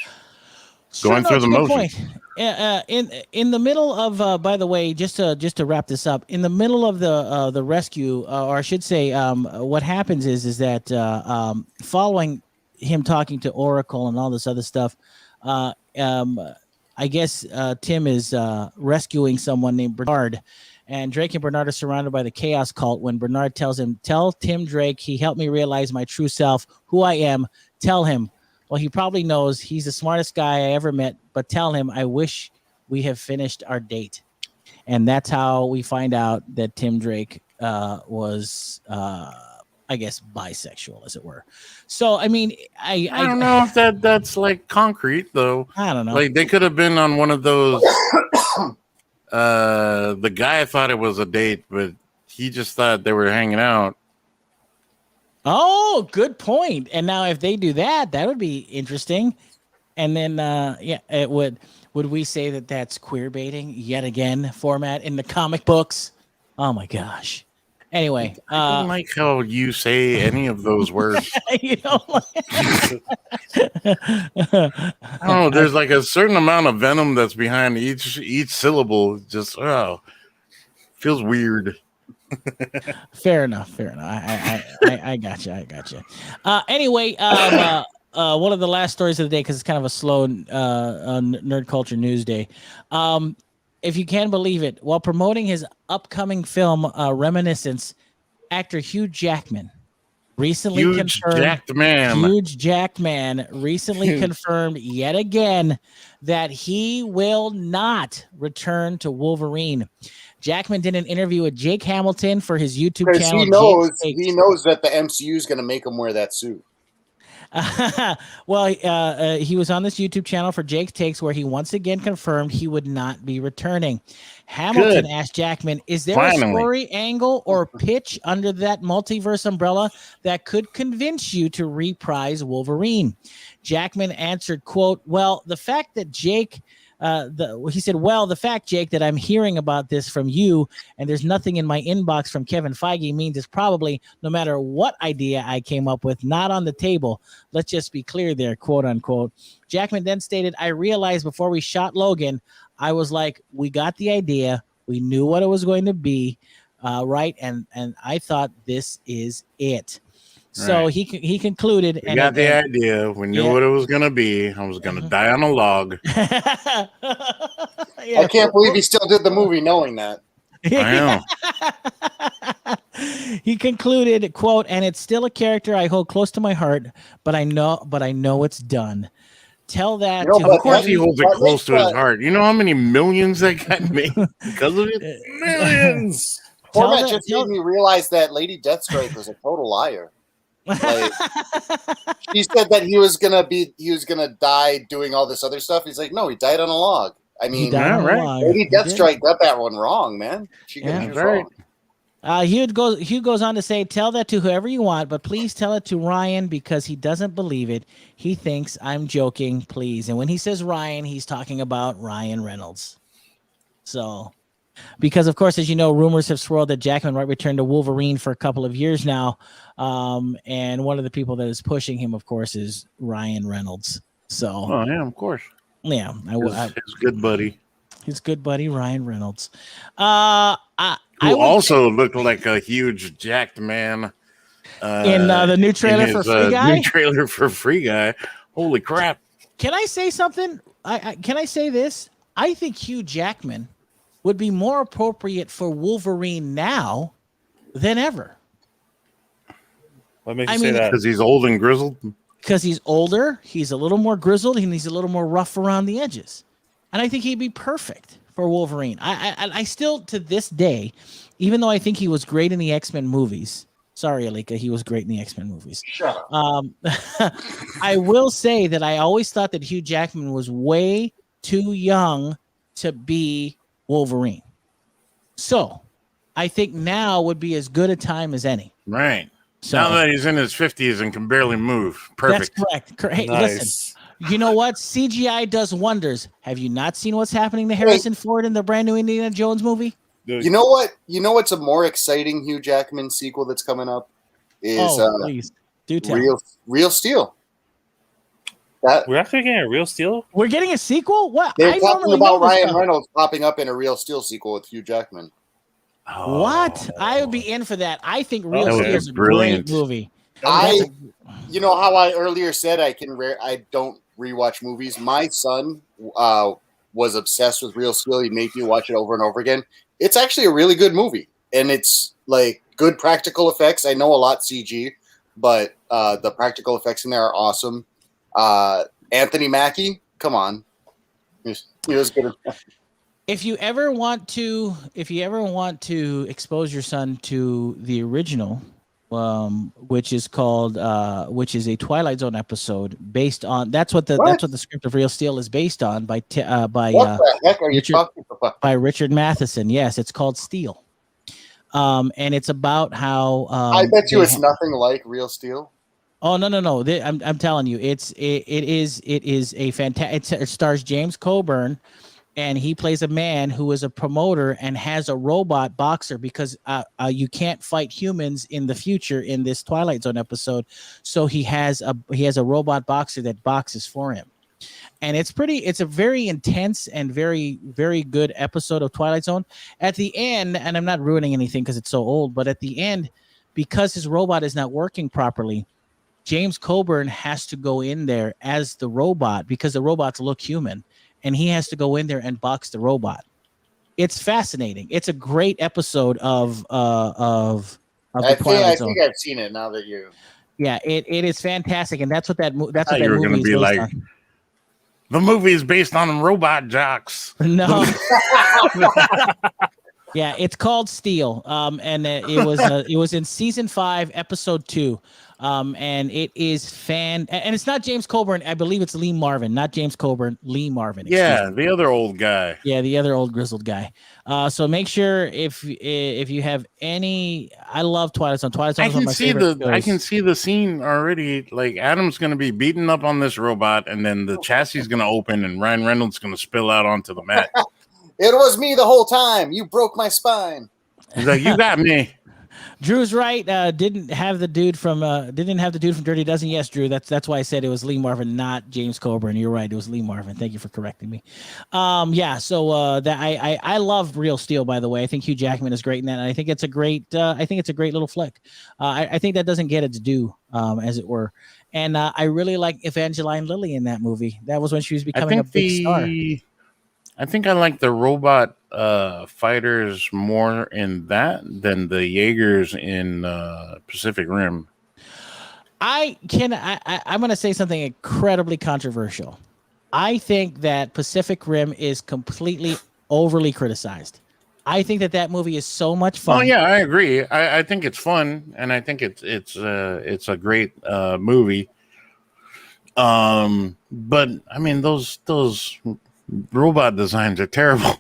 going through the motions. In the middle of, by the way, just to wrap this up, in the middle of the rescue, or I should say, what happens is that following him talking to Oracle and all this other stuff, I guess Tim is rescuing someone named Bernard, and Drake and Bernard are surrounded by the Chaos Cult when Bernard tells him, "Tell Tim Drake he helped me realize my true self, who I am. Tell him." Well, he probably knows. He's the smartest guy I ever met, but tell him I wish we have finished our date. And that's how we find out that Tim Drake was, I guess, bisexual, as it were. So, I mean, I don't know if that's like concrete, though. I don't know. Like, they could have been on one of those. The guy thought it was a date, but he just thought they were hanging out. Oh, good point. And now if they do that, that would be interesting. And then, it would we say that that's queer baiting yet again, Phormat in the comic books? Oh my gosh. Anyway, I don't like how you say any of those words. You don't like I don't know. There's like a certain amount of venom that's behind each syllable. Just feels weird. Fair enough. I gotcha. Anyway, one of the last stories of the day, because it's kind of a slow nerd culture news day. If you can believe it, while promoting his upcoming film Reminiscence, actor Hugh Jackman recently Huge Jackman recently confirmed yet again that he will not return to Wolverine. Jackman did an interview with Jake Hamilton for his YouTube channel. He knows that the MCU is going to make him wear that suit. Well, he was on this YouTube channel for Jake's Takes, where he once again confirmed he would not be returning. Hamilton asked Jackman, "Is there a story, angle, or pitch under that multiverse umbrella that could convince you to reprise Wolverine?" Jackman answered, quote, "Well, the fact that Jake..." He said, "Well, the fact, Jake, that I'm hearing about this from you and there's nothing in my inbox from Kevin Feige means it's probably, no matter what idea I came up with, not on the table. Let's just be clear there," quote unquote. Jackman then stated, "I realized before we shot Logan, I was like, we got the idea. We knew what it was going to be, right? And I thought this is it." So he concluded. We got the idea. We knew what it was going to be. I was going to die on a log. I can't believe he still did the movie knowing that. I know. He concluded, quote, "And it's still a character I hold close to my heart, but I know it's done. Tell that." Of course he holds it close to his heart. You know how many millions that got made because of it? Millions. Phormat just made me realize that Lady Deathstrike was a total liar. Like, she said that he was gonna die doing all this other stuff. He's like, no, he died on a log. I mean, Lady Deathstrike got that one wrong, man. She got it wrong. Hugh goes on to say, tell that to whoever you want, but please tell it to Ryan because he doesn't believe it. He thinks I'm joking, please. And when he says Ryan, he's talking about Ryan Reynolds. So, because of course, as you know, rumors have swirled that Jackman might return to Wolverine for a couple of years now. And one of the people that is pushing him, of course, is Ryan Reynolds. So, of course. Yeah. His good buddy. His good buddy, Ryan Reynolds. Who also looked like a huge jacked man in the new trailer for Free Guy. New trailer for Free Guy. Holy crap! Can I say something? Can I say this? I think Hugh Jackman would be more appropriate for Wolverine now than ever. What makes you say that? Because he's old and grizzled. Because he's older, he's a little more grizzled, and he's a little more rough around the edges. And I think he'd be perfect for Wolverine. I still, to this day, even though I think he was great in the X-Men movies. Sorry, Alika, he was great in the X-Men movies. Shut up. I will say that I always thought that Hugh Jackman was way too young to be Wolverine. So I think now would be as good a time as any. Right. So, now that he's in his 50s and can barely move. Perfect. That's correct. Hey, nice. Listen. You know what? CGI does wonders. Have you not seen what's happening to Harrison Ford in the brand new Indiana Jones movie? You know what? You know what's a more exciting Hugh Jackman sequel that's coming up? Is please do tell. Real Steel. We're actually getting a Real Steel? We're getting a sequel? What? They're talking about Ryan Reynolds popping up in a Real Steel sequel with Hugh Jackman. What? I would be in for that. I think Real Steel is a great movie. You know how I earlier said I don't rewatch movies. My son was obsessed with Real Steel. He'd make me watch it over and over again. It's actually a really good movie, and it's like good practical effects. I know a lot CG, but the practical effects in there are awesome. Anthony Mackie, come on, he was good. If you ever want to expose your son to the original, which is a Twilight Zone episode based on that's what the script of Real Steel is based on by what the heck are you talking about? By Richard Matheson. Yes, it's called Steel. And it's about how I bet you it's nothing like Real Steel. Oh no! I'm telling you, it is a fantastic. It stars James Coburn. And he plays a man who is a promoter and has a robot boxer because you can't fight humans in the future in this Twilight Zone episode. So he has a robot boxer that boxes for him. And it's a very intense and very, very good episode of Twilight Zone. At the end, and I'm not ruining anything because it's so old, but at the end, because his robot is not working properly, James Coburn has to go in there as the robot because the robots look human. And he has to go in there and box the robot. It's fascinating. It's a great episode of the Twilight Zone. I think I've seen it now that you. Yeah, it is fantastic, and that's what that movie is like, on. The movie is based on robot jocks. No. Yeah, it's called Steel. And it was in season 5, episode 2. And it is and it's not James Coburn. I believe it's Lee Marvin, not James Coburn. Lee Marvin. Yeah, the other old guy. Yeah, the other old grizzled guy. So make sure if you have any, I love Twilight Zone. Twilight Zone is one of my favorite shows. I can see the scene already. Like Adam's going to be beaten up on this robot, and then the chassis is going to open, and Ryan Reynolds is going to spill out onto the mat. It was me the whole time. You broke my spine. He's like, you got me. Drew's right. Didn't have the dude from Dirty Dozen. Yes, Drew. That's why I said it was Lee Marvin, not James Coburn. You're right. It was Lee Marvin. Thank you for correcting me. Yeah. So that I love Real Steel. By the way, I think Hugh Jackman is great in that, and I think it's a great little flick. I think that doesn't get its due, as it were. And I really like Evangeline Lilly in that movie. That was when she was becoming a big star. I think I like the robot fighters more in that than the Jaegers in Pacific Rim. I'm going to say something incredibly controversial. I think that Pacific Rim is completely overly criticized. I think that movie is so much fun. Oh yeah, I agree. I think it's fun, and I think it's a great movie. But I mean those robot designs are terrible.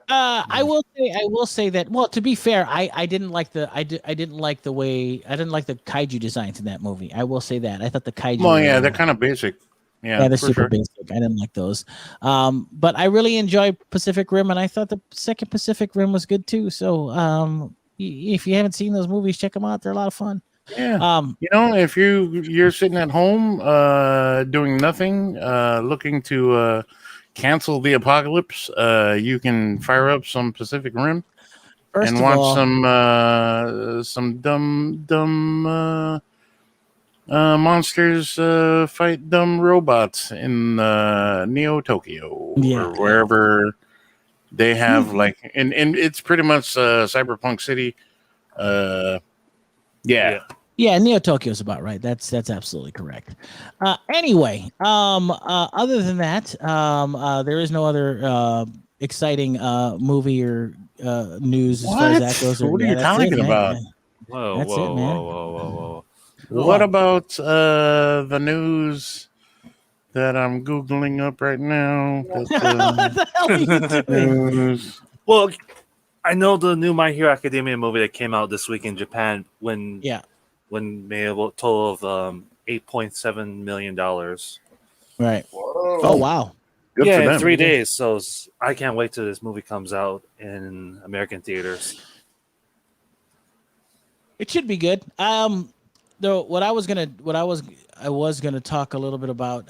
I will say that. Well, to be fair, I didn't like the I didn't like the kaiju designs in that movie. I will say that I thought the kaiju. Well, yeah, they're kind of basic. Yeah, they're super basic. I didn't like those. But I really enjoyed Pacific Rim, and I thought the second Pacific Rim was good too. So, if you haven't seen those movies, check them out. They're a lot of fun. Yeah. If you're sitting at home, doing nothing, looking to cancel the apocalypse, you can fire up some Pacific Rim and watch some dumb monsters fight dumb robots in Neo Tokyo or wherever they have and it's pretty much Cyberpunk City. Yeah, Neo Tokyo is about right. That's absolutely correct. Anyway, other than that, there is no other exciting movie or news as far as that goes. What are you talking about? Whoa. What about the news that I'm Googling up right now? What the hell are you doing? Well, I know the new My Hero Academia movie that came out this week in Japan when made a total of $8.7 million. Right. Whoa. Oh, wow. Good for them. In 3 days. So I can't wait till this movie comes out in American theaters. It should be good. Though I was gonna talk a little bit about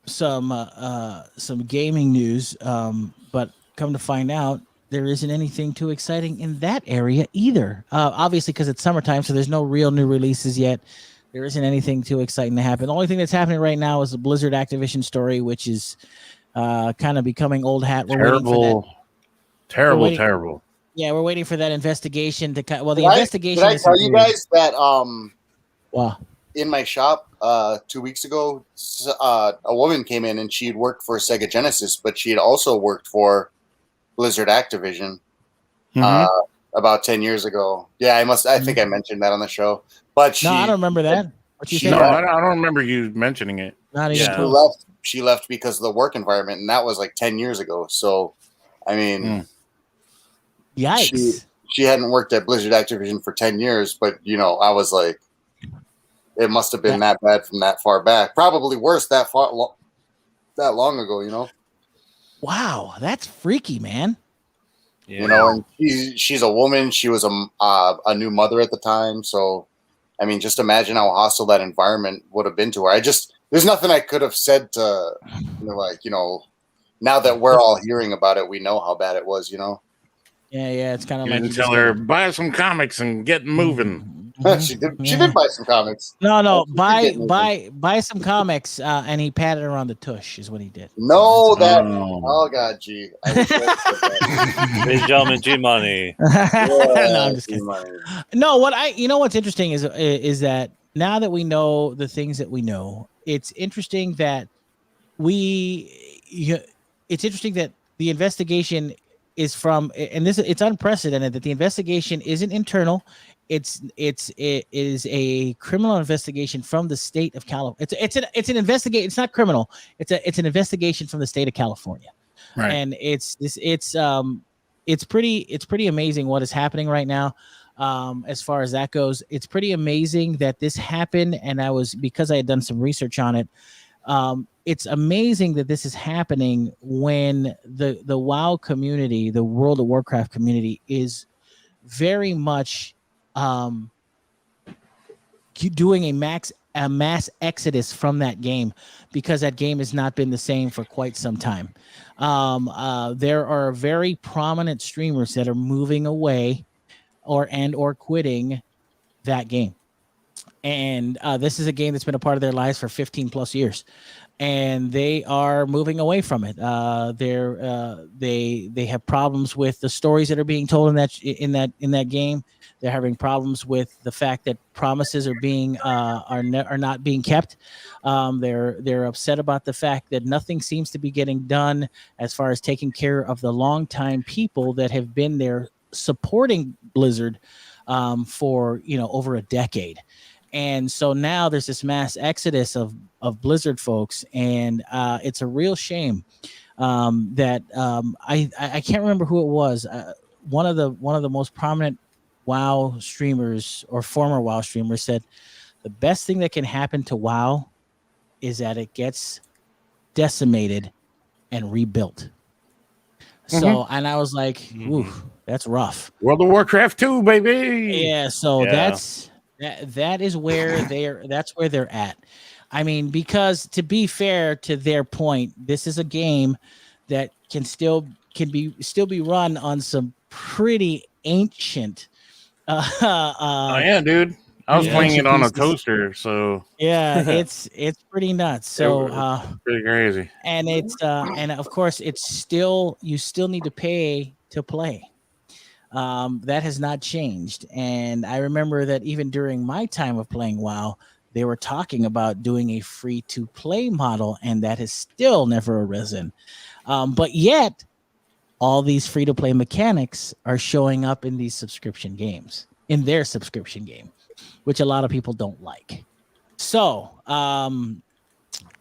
some gaming news, but come to find out there isn't anything too exciting in that area either. Obviously, because it's summertime, so there's no real new releases yet. There isn't anything too exciting to happen. The only thing that's happening right now is the Blizzard Activision story, which is kind of becoming old hat. We're waiting for that. Terrible. Yeah, we're waiting for that investigation to cut. Well, investigation. Did I tell you guys that? Wow. In my shop 2 weeks ago, a woman came in and she had worked for Sega Genesis, but she had also worked for Blizzard Activision about 10 years ago. Yeah, I think I mentioned that on the show. But I don't remember that. What you said? No, I don't remember you mentioning it. Not even close. She left because of the work environment, and that was like 10 years ago. So, I mean, yikes. She hadn't worked at Blizzard Activision for 10 years, but I was like, it must have been that bad from that far back. Probably worse that long ago, Wow, that's freaky, man. Yeah. And she's a woman. She was a new mother at the time. So, I mean, just imagine how hostile that environment would have been to her. There's nothing I could have said to, now that we're all hearing about it, we know how bad it was, Yeah, it's kind of like you tell her buy some comics and get moving. She did buy some comics. No, buy some comics, and he patted her on the tush is what he did. No, oh god, gee. Ladies and gentlemen, G Money. No, I'm just kidding. No, what's interesting is that now that we know the things that we know, it's interesting that the investigation is from, and it's unprecedented that the investigation isn't internal. It is a criminal investigation from the state of California. It's an investigation. It's not criminal. It's an investigation from the state of California. Right. And it's pretty amazing what is happening right now. As far as that goes, it's pretty amazing that this happened. And because I had done some research on it. It's amazing that this is happening when the WoW community, the World of Warcraft community, is very much doing a mass exodus from that game, because that game has not been the same for quite some time. There are very prominent streamers that are moving away or quitting that game. And this is a game that's been a part of their lives for 15 plus years, and they are moving away from it. They have problems with the stories that are being told in that game. They're having problems with the fact that promises are being are not being kept. They're upset about the fact that nothing seems to be getting done as far as taking care of the longtime people that have been there supporting Blizzard for over a decade. And so now there's this mass exodus of Blizzard folks, and it's a real shame that I can't remember who it was. One of the most prominent WoW streamers or former WoW streamers said the best thing that can happen to WoW is that it gets decimated and rebuilt. So, and I was like, ooh, that's rough. World of Warcraft 2, baby. Yeah. So that is where that's where they're at. I mean, because to be fair to their point, this is a game that can still be run on some pretty ancient. Oh yeah, dude. I was playing it on a toaster, so yeah, it's pretty nuts. So pretty crazy. And it's and of course you still need to pay to play. That has not changed. And I remember that even during my time of playing WoW, they were talking about doing a free-to-play model, and that has still never arisen. But yet, all these free-to-play mechanics are showing up in these subscription games, in their subscription game, which a lot of people don't like. So, and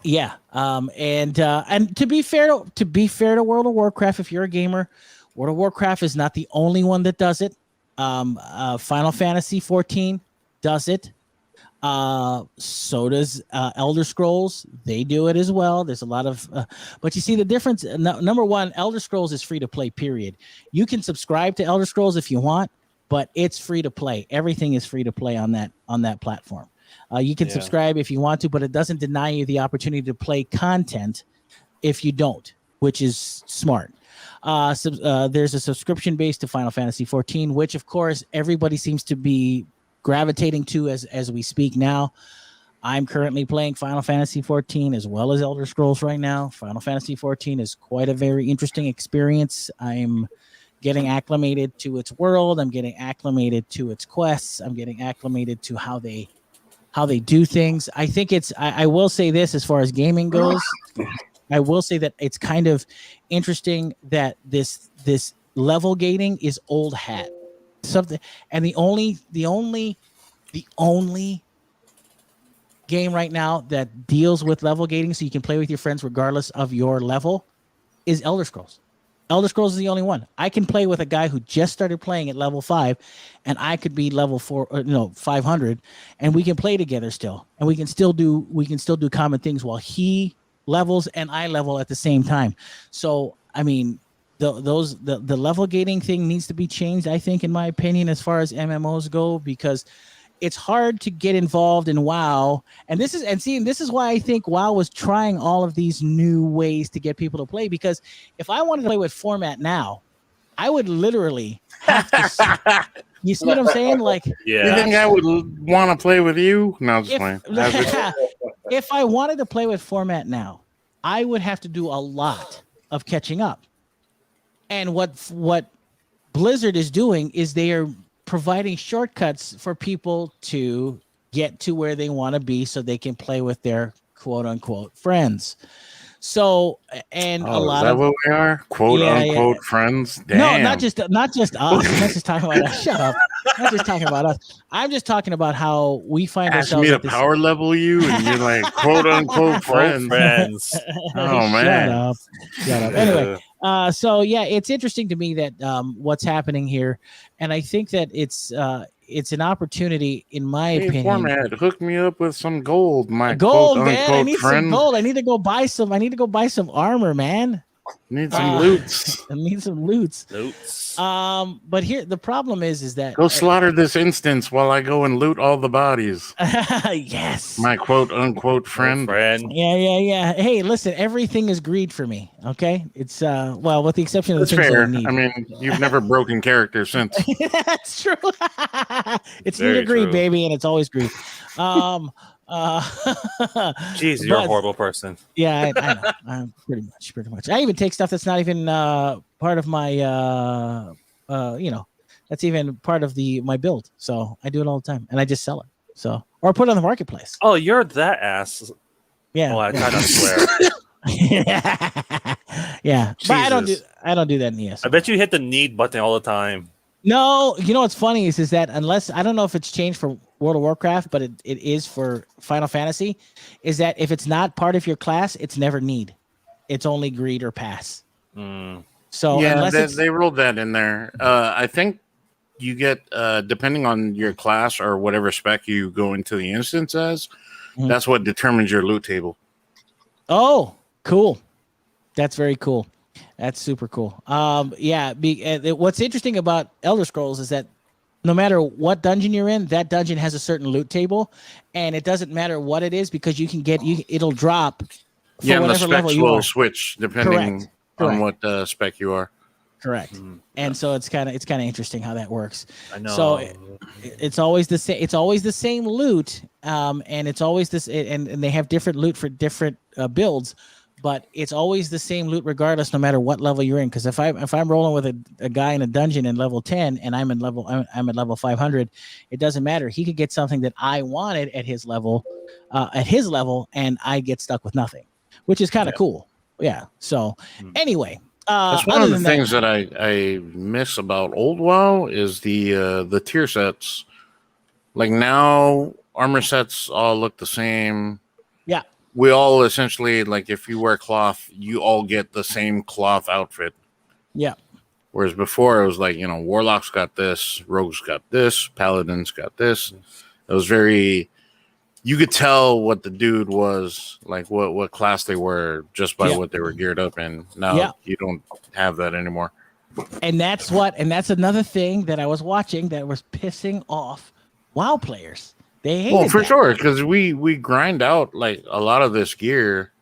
to be fair to World of Warcraft, if you're a gamer, World of Warcraft is not the only one that does it. Final Fantasy 14 does it. So does Elder Scrolls. They do it as well. There's a lot of, but you see the difference. Number one, Elder Scrolls is free to play, period. You can subscribe to Elder Scrolls if you want, but it's free to play. Everything is free to play on that platform. You can subscribe if you want to, but it doesn't deny you the opportunity to play content if you don't, which is smart. There's a subscription base to Final Fantasy 14, which of course everybody seems to be gravitating to as we speak now. I'm currently playing Final Fantasy 14 as well as Elder Scrolls right now. Final Fantasy 14 is quite a very interesting experience. I'm getting acclimated to its world. I'm getting acclimated to its quests. I'm getting acclimated to how they do things. I think I will say this as far as gaming goes. I will say that it's kind of interesting that this level gating is old hat. Something, and the only game right now that deals with level gating so you can play with your friends regardless of your level is Elder Scrolls. Elder Scrolls is the only one. I can play with a guy who just started playing at level 5, and I could be level 500, and we can play together still, and we can still do common things while he levels and I level at the same time. So I mean, the level gating thing needs to be changed, I think, in my opinion, as far as MMOs go, because it's hard to get involved in WoW. And this is why I think WoW was trying all of these new ways to get people to play, because if I wanted to play with Phormat now, I would literally have to you see what I'm saying? Like, yeah. You think I would want to play with you? No, just playing. If I wanted to play with Phormat now, I would have to do a lot of catching up. And what Blizzard is doing is they are providing shortcuts for people to get to where they want to be so they can play with their quote unquote friends. So, and a lot is that what we are? Quote unquote friends? Damn. No, not just us. I'm not just talking about us. Shut up. I'm not just talking about us. I'm just talking about how we find ourselves. Ask me to power level you, and you're like quote unquote friends. Oh man. Shut up. Anyway, so yeah, it's interesting to me that what's happening here, and I think that it's an opportunity, in my opinion. Phormat, hook me up with some gold, my gold, man. I need some gold. I need to go buy some armor, man. Need some loots. I need some loots. But here the problem is that go slaughter this instance while I go and loot all the bodies. Yes. My quote unquote friend. Yeah. Hey, listen, everything is greed for me. Okay. It's well, with the exception of the things that I need. I mean, you've never broken character since. That's true. It's neither greed, baby, and it's always greed. Jeez, you're a horrible person. Yeah, I know. I'm pretty much. I even take stuff that's not even part of my that's even part of my build. So I do it all the time, and I just sell it. So or put it on the marketplace. Oh, you're that ass. Yeah. Oh, I try not to swear. Yeah, Jesus. but I don't do that in ES. I bet you hit the need button all the time. No, you know what's funny is that unless I don't know if it's changed for World of Warcraft, but it is for Final Fantasy, is that if it's not part of your class, it's never need. It's only greed or pass. So yeah, they rolled that in there. I think you get depending on your class or whatever spec you go into the instance as, that's what determines your loot table. Oh, cool. That's very cool. That's super cool. What's interesting about Elder Scrolls is that no matter what dungeon you're in, that dungeon has a certain loot table, and it doesn't matter what it is because you can get it'll drop. For and the whatever level specs you will are. switch depending on what spec you are. Correct. And so it's kind of interesting how that works. I know. So it's always the same. It's always the same loot, and it's always this. And they have different loot for different builds. But it's always the same loot regardless, no matter what level you're in. Because if I'm rolling with a guy in a dungeon in level 10 and I'm at level 500, it doesn't matter. He could get something that I wanted at his level, and I get stuck with nothing, which is kind of cool. Yeah. So anyway, that's one of the things that I miss about old WoW is the tier sets. Like now, armor sets all look the same. Yeah. We all essentially, like, if you wear cloth, you all get the same cloth outfit. Yeah. Whereas before, it was like, warlocks got this, rogues got this, paladins got this. It was very, you could tell what the dude was, like what class they were just by what they were geared up in. Now you don't have that anymore. And that's another thing that I was watching that was pissing off WoW players. They hated well, for that. sure, because we grind out like a lot of this gear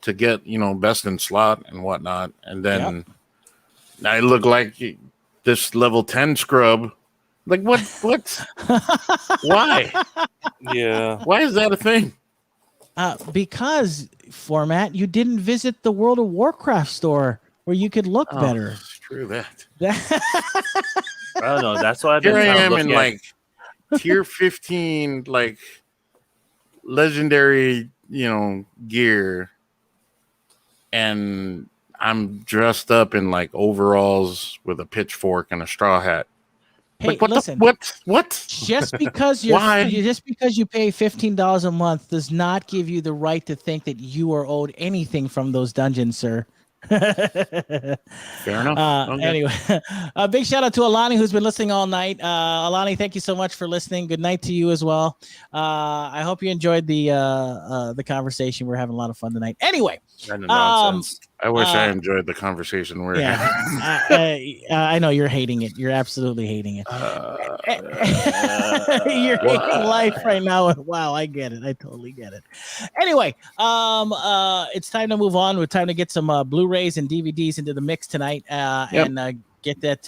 to get best in slot and whatnot, and then I look like this level 10 scrub. Like what? Why? Yeah. Why is that a thing? Because Phormat, you didn't visit the World of Warcraft store where you could look better. It's true that. I don't know. That's why Here I am in like tier 15, like legendary, gear, and I'm dressed up in like overalls with a pitchfork and a straw hat. Hey, like, what? Listen. What? Just because you pay $15 a month does not give you the right to think that you are owed anything from those dungeons, sir. Fair enough. Okay. Anyway, a big shout out to Alani, who's been listening all night. Alani, thank you so much for listening. Good night to you as well. I hope you enjoyed the conversation. We're having a lot of fun tonight. Anyway, I wish I enjoyed the conversation we're having. I know you're hating it. You're absolutely hating it. You're hating life right now. Wow, I get it. I totally get it. Anyway, it's time to move on. It's time to get some Blu-rays and DVDs into the mix tonight, and get that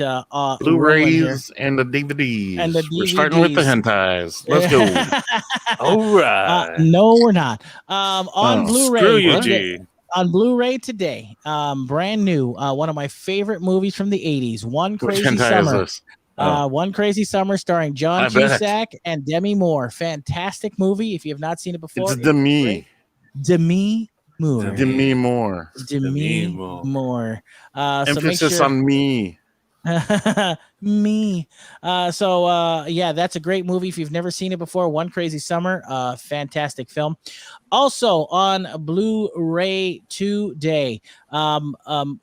Blu-rays and the DVDs. We're starting with the hentais. Let's go. All right. No, we're not. On Blu-ray. Screw you, G. On Blu-ray today, brand new, one of my favorite movies from the 80s, One Crazy Summer. One Crazy Summer, starring John Cusack and Demi Moore. Fantastic movie. If you have not seen it before, it's Demi Moore. Emphasis on me. Me. That's a great movie. If you've never seen it before, One Crazy Summer, fantastic film. Also on Blu-ray today.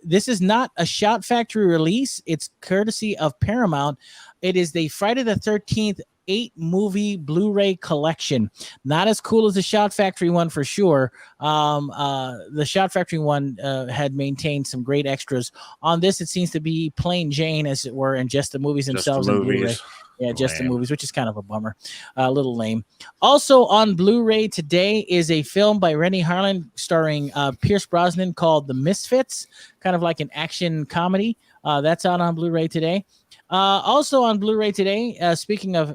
This is not a Shout Factory release. It's courtesy of Paramount. It is the Friday the 13th 8-movie Blu-ray collection. Not as cool as the Shout Factory one for sure. The Shout Factory one had maintained some great extras. On this, it seems to be plain Jane, as it were, and just the movies themselves in Blu-ray. Yeah, just the movies, which is kind of a bummer. A little lame. Also on Blu-ray today is a film by Rennie Harlan starring Pierce Brosnan called The Misfits, kind of like an action comedy. That's out on Blu-ray today. Also on Blu-ray today, speaking of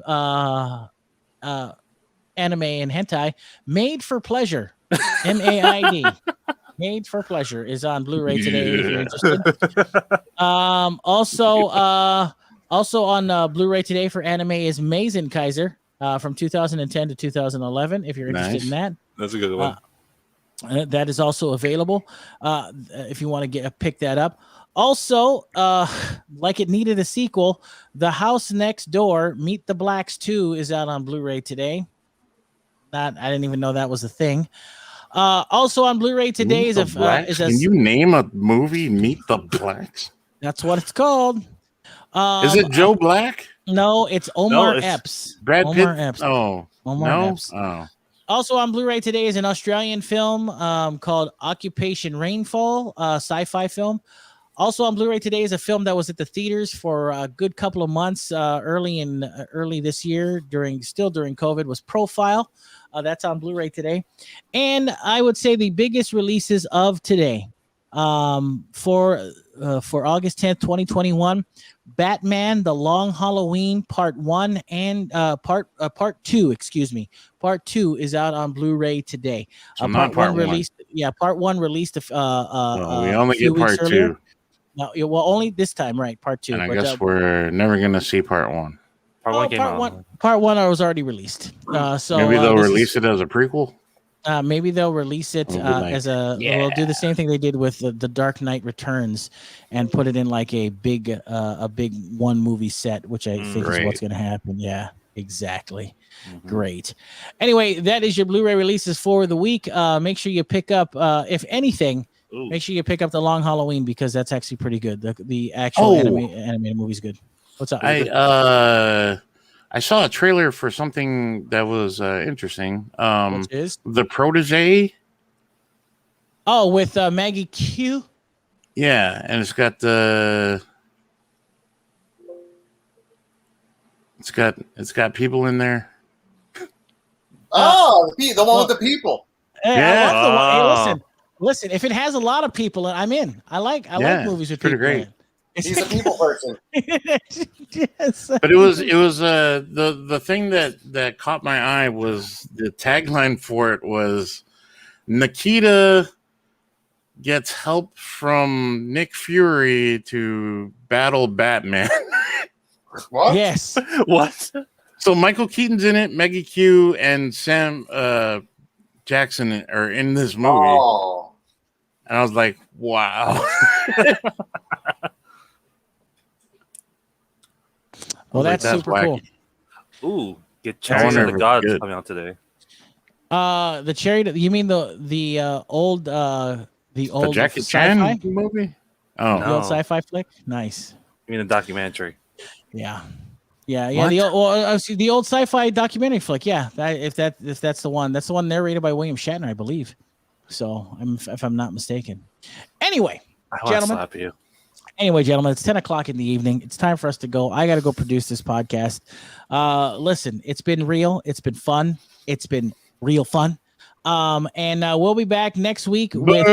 anime and hentai, Made for Pleasure, MAID. Made for Pleasure is on Blu-ray today if you're interested. Also on Blu-ray today for anime is Mazen Kaiser from 2010 to 2011 if you're interested in that. That's a good one. That is also available if you want to pick that up. Also, like it needed a sequel, The House Next Door, Meet the Blacks 2 is out on Blu-ray today. I didn't even know that was a thing. Also on Blu-ray today is Can you name a movie, Meet the Blacks? That's what it's called. Is it Joe Black? No, it's Omar Epps. Brad Pitt? Omar Epps. Oh, Omar Epps. Oh. Also on Blu-ray today is an Australian film called Occupation Rainfall, sci-fi film. Also on Blu-ray today is a film that was at the theaters for a good couple of months early this year during COVID was Profile. That's on Blu-ray today. And I would say the biggest releases of today for August 10th, 2021, Batman: The Long Halloween Part 1 and Part 2, excuse me. Part 2 is out on Blu-ray today. So not Part 1 released. Yeah, Part 1 released we only get Part 2. No, well, only this time, right? Part 2. And I guess we're never gonna see Part 1. Part 1 was already released. So maybe they'll release it as a prequel. Maybe they'll release it as a. Yeah. We'll do the same thing they did with the Dark Knight Returns, and put it in like a big one movie set, which I think is what's going to happen. Yeah, exactly. Mm-hmm. Great. Anyway, that is your Blu-ray releases for the week. Make sure you pick up, if anything. Ooh. Make sure you pick up The Long Halloween because that's actually pretty good. The actual animated movie is good. What's up? I saw a trailer for something that was interesting. Which is? The Protege. Oh, with Maggie Q? Yeah, and it's got it's got people in there. Oh, the one with the people. Hey, yeah. I love the one. Hey, listen, if it has a lot of people, I'm in. I like movies with people. Pretty great. He's a people person. Yes. But it was the thing that caught my eye was the tagline for it was Nikita gets help from Nick Fury to battle Batman. What? Yes. What? So Michael Keaton's in it, Maggie Q and Sam Jackson are in this movie. Oh. And I was like, wow. Well, that's super wacky. Cool. Ooh, get Chariots of the Gods coming out today. The Chariot. You mean the old Jackie Chan movie? Oh, the old sci-fi flick. Nice. You mean a documentary? Yeah. The old sci-fi documentary flick. Yeah, if that's the one, that's the one narrated by William Shatner, I believe. So, if I'm not mistaken. Anyway, gentlemen. Slap you. Anyway, gentlemen, it's 10 o'clock in the evening. It's time for us to go. I got to go produce this podcast. Listen, it's been real. It's been fun. It's been real fun. And we'll be back next week with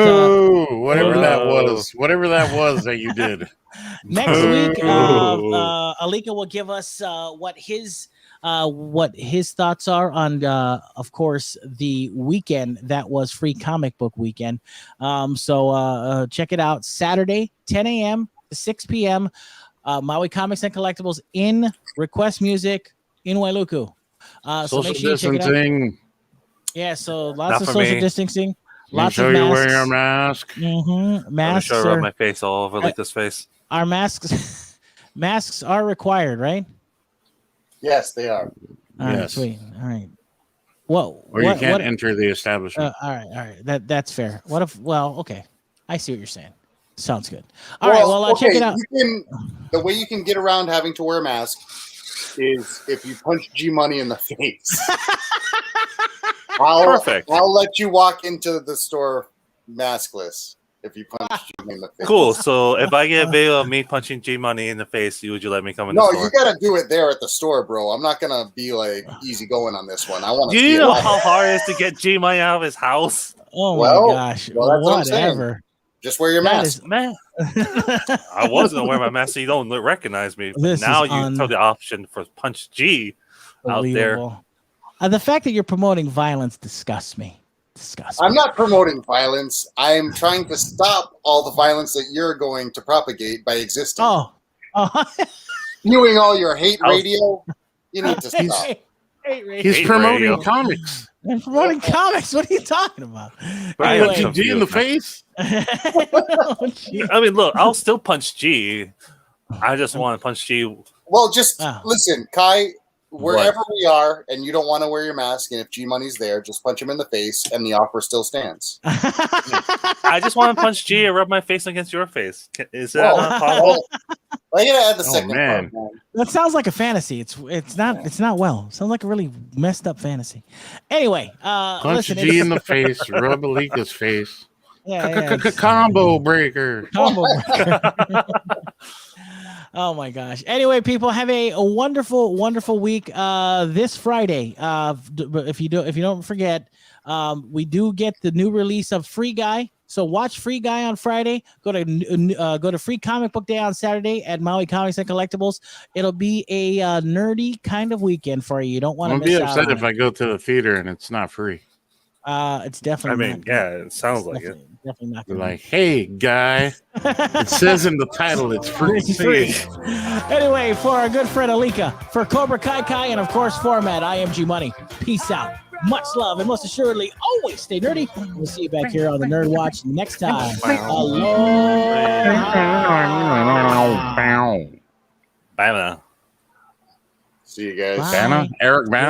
whatever that was that you did. Next week, Alika will give us what his thoughts are on, of course, the weekend that was Free Comic Book Weekend. So check it out. Saturday, 10 a.m. to 6 p.m. Maui Comics and Collectibles in Request Music in Wailuku. So make sure you check it out. Yeah, so lots of social distancing. Lots of masks. You wearing your mask. Mm-hmm. Masks. I'm sure my face all over like this face. Our masks are required, right? Yes, they are. All right, sweet. All right. Well, or you can't enter the establishment. All right. That's fair. What if? Well, okay. I see what you're saying. Sounds good. All right. Well, check it out. The way you can get around having to wear a mask is if you punch G Money in the face. Perfect. I'll let you walk into the store maskless if you punch G Money in the face. Cool. So if I get a video of me punching G Money in the face, would you let me come in the store? No, you gotta do it there at the store, bro. I'm not gonna be like easy going on this one. I want to. Do you know how hard it is to get G Money out of his house? Oh my gosh! Well, whatever. Just wear your mask, man. I was gonna wear my mask so you don't recognize me. But now you throw the option for Punch G out there. The fact that you're promoting violence disgusts me. I'm not promoting violence. I'm trying to stop all the violence that you're going to propagate by existing. Oh. Doing all your hate radio, you need to stop. He's promoting comics. I'm promoting comics. What are you talking about? Punching G in the face. I mean, look, I'll still punch G. I just want to punch G. Well, just listen, Kai. Wherever we are, and you don't want to wear your mask, and if G Money's there, just punch him in the face, and the offer still stands. I just want to punch G and rub my face against your face. Is that not possible? I gotta add the second part, man. That sounds like a fantasy. It's not well. It sounds like a really messed up fantasy. Anyway, punch listen, G in the face, rub Alika's face. Combo breaker. Combo breaker. Oh my gosh. Anyway, people, have a wonderful, wonderful week. This Friday, if you don't forget, we do get the new release of Free Guy. So watch Free Guy on Friday. Go to Free Comic Book Day on Saturday at Maui Comics and Collectibles. It'll be a nerdy kind of weekend for you. You don't want to miss out. I'll be upset if I go to the theater and it's not free. It's definitely. I mean, it sounds like it. Definitely not. You're like, hey, guy. It says in the title it's free. It's free. Anyway, for our good friend Alika, for Cobra Kai, and of course, Phormat, I am G Money. Peace out. Much love, and most assuredly, always stay nerdy. We'll see you back here on the Nerd Watch next time. Bye now. See you guys. Banna? Eric Banna?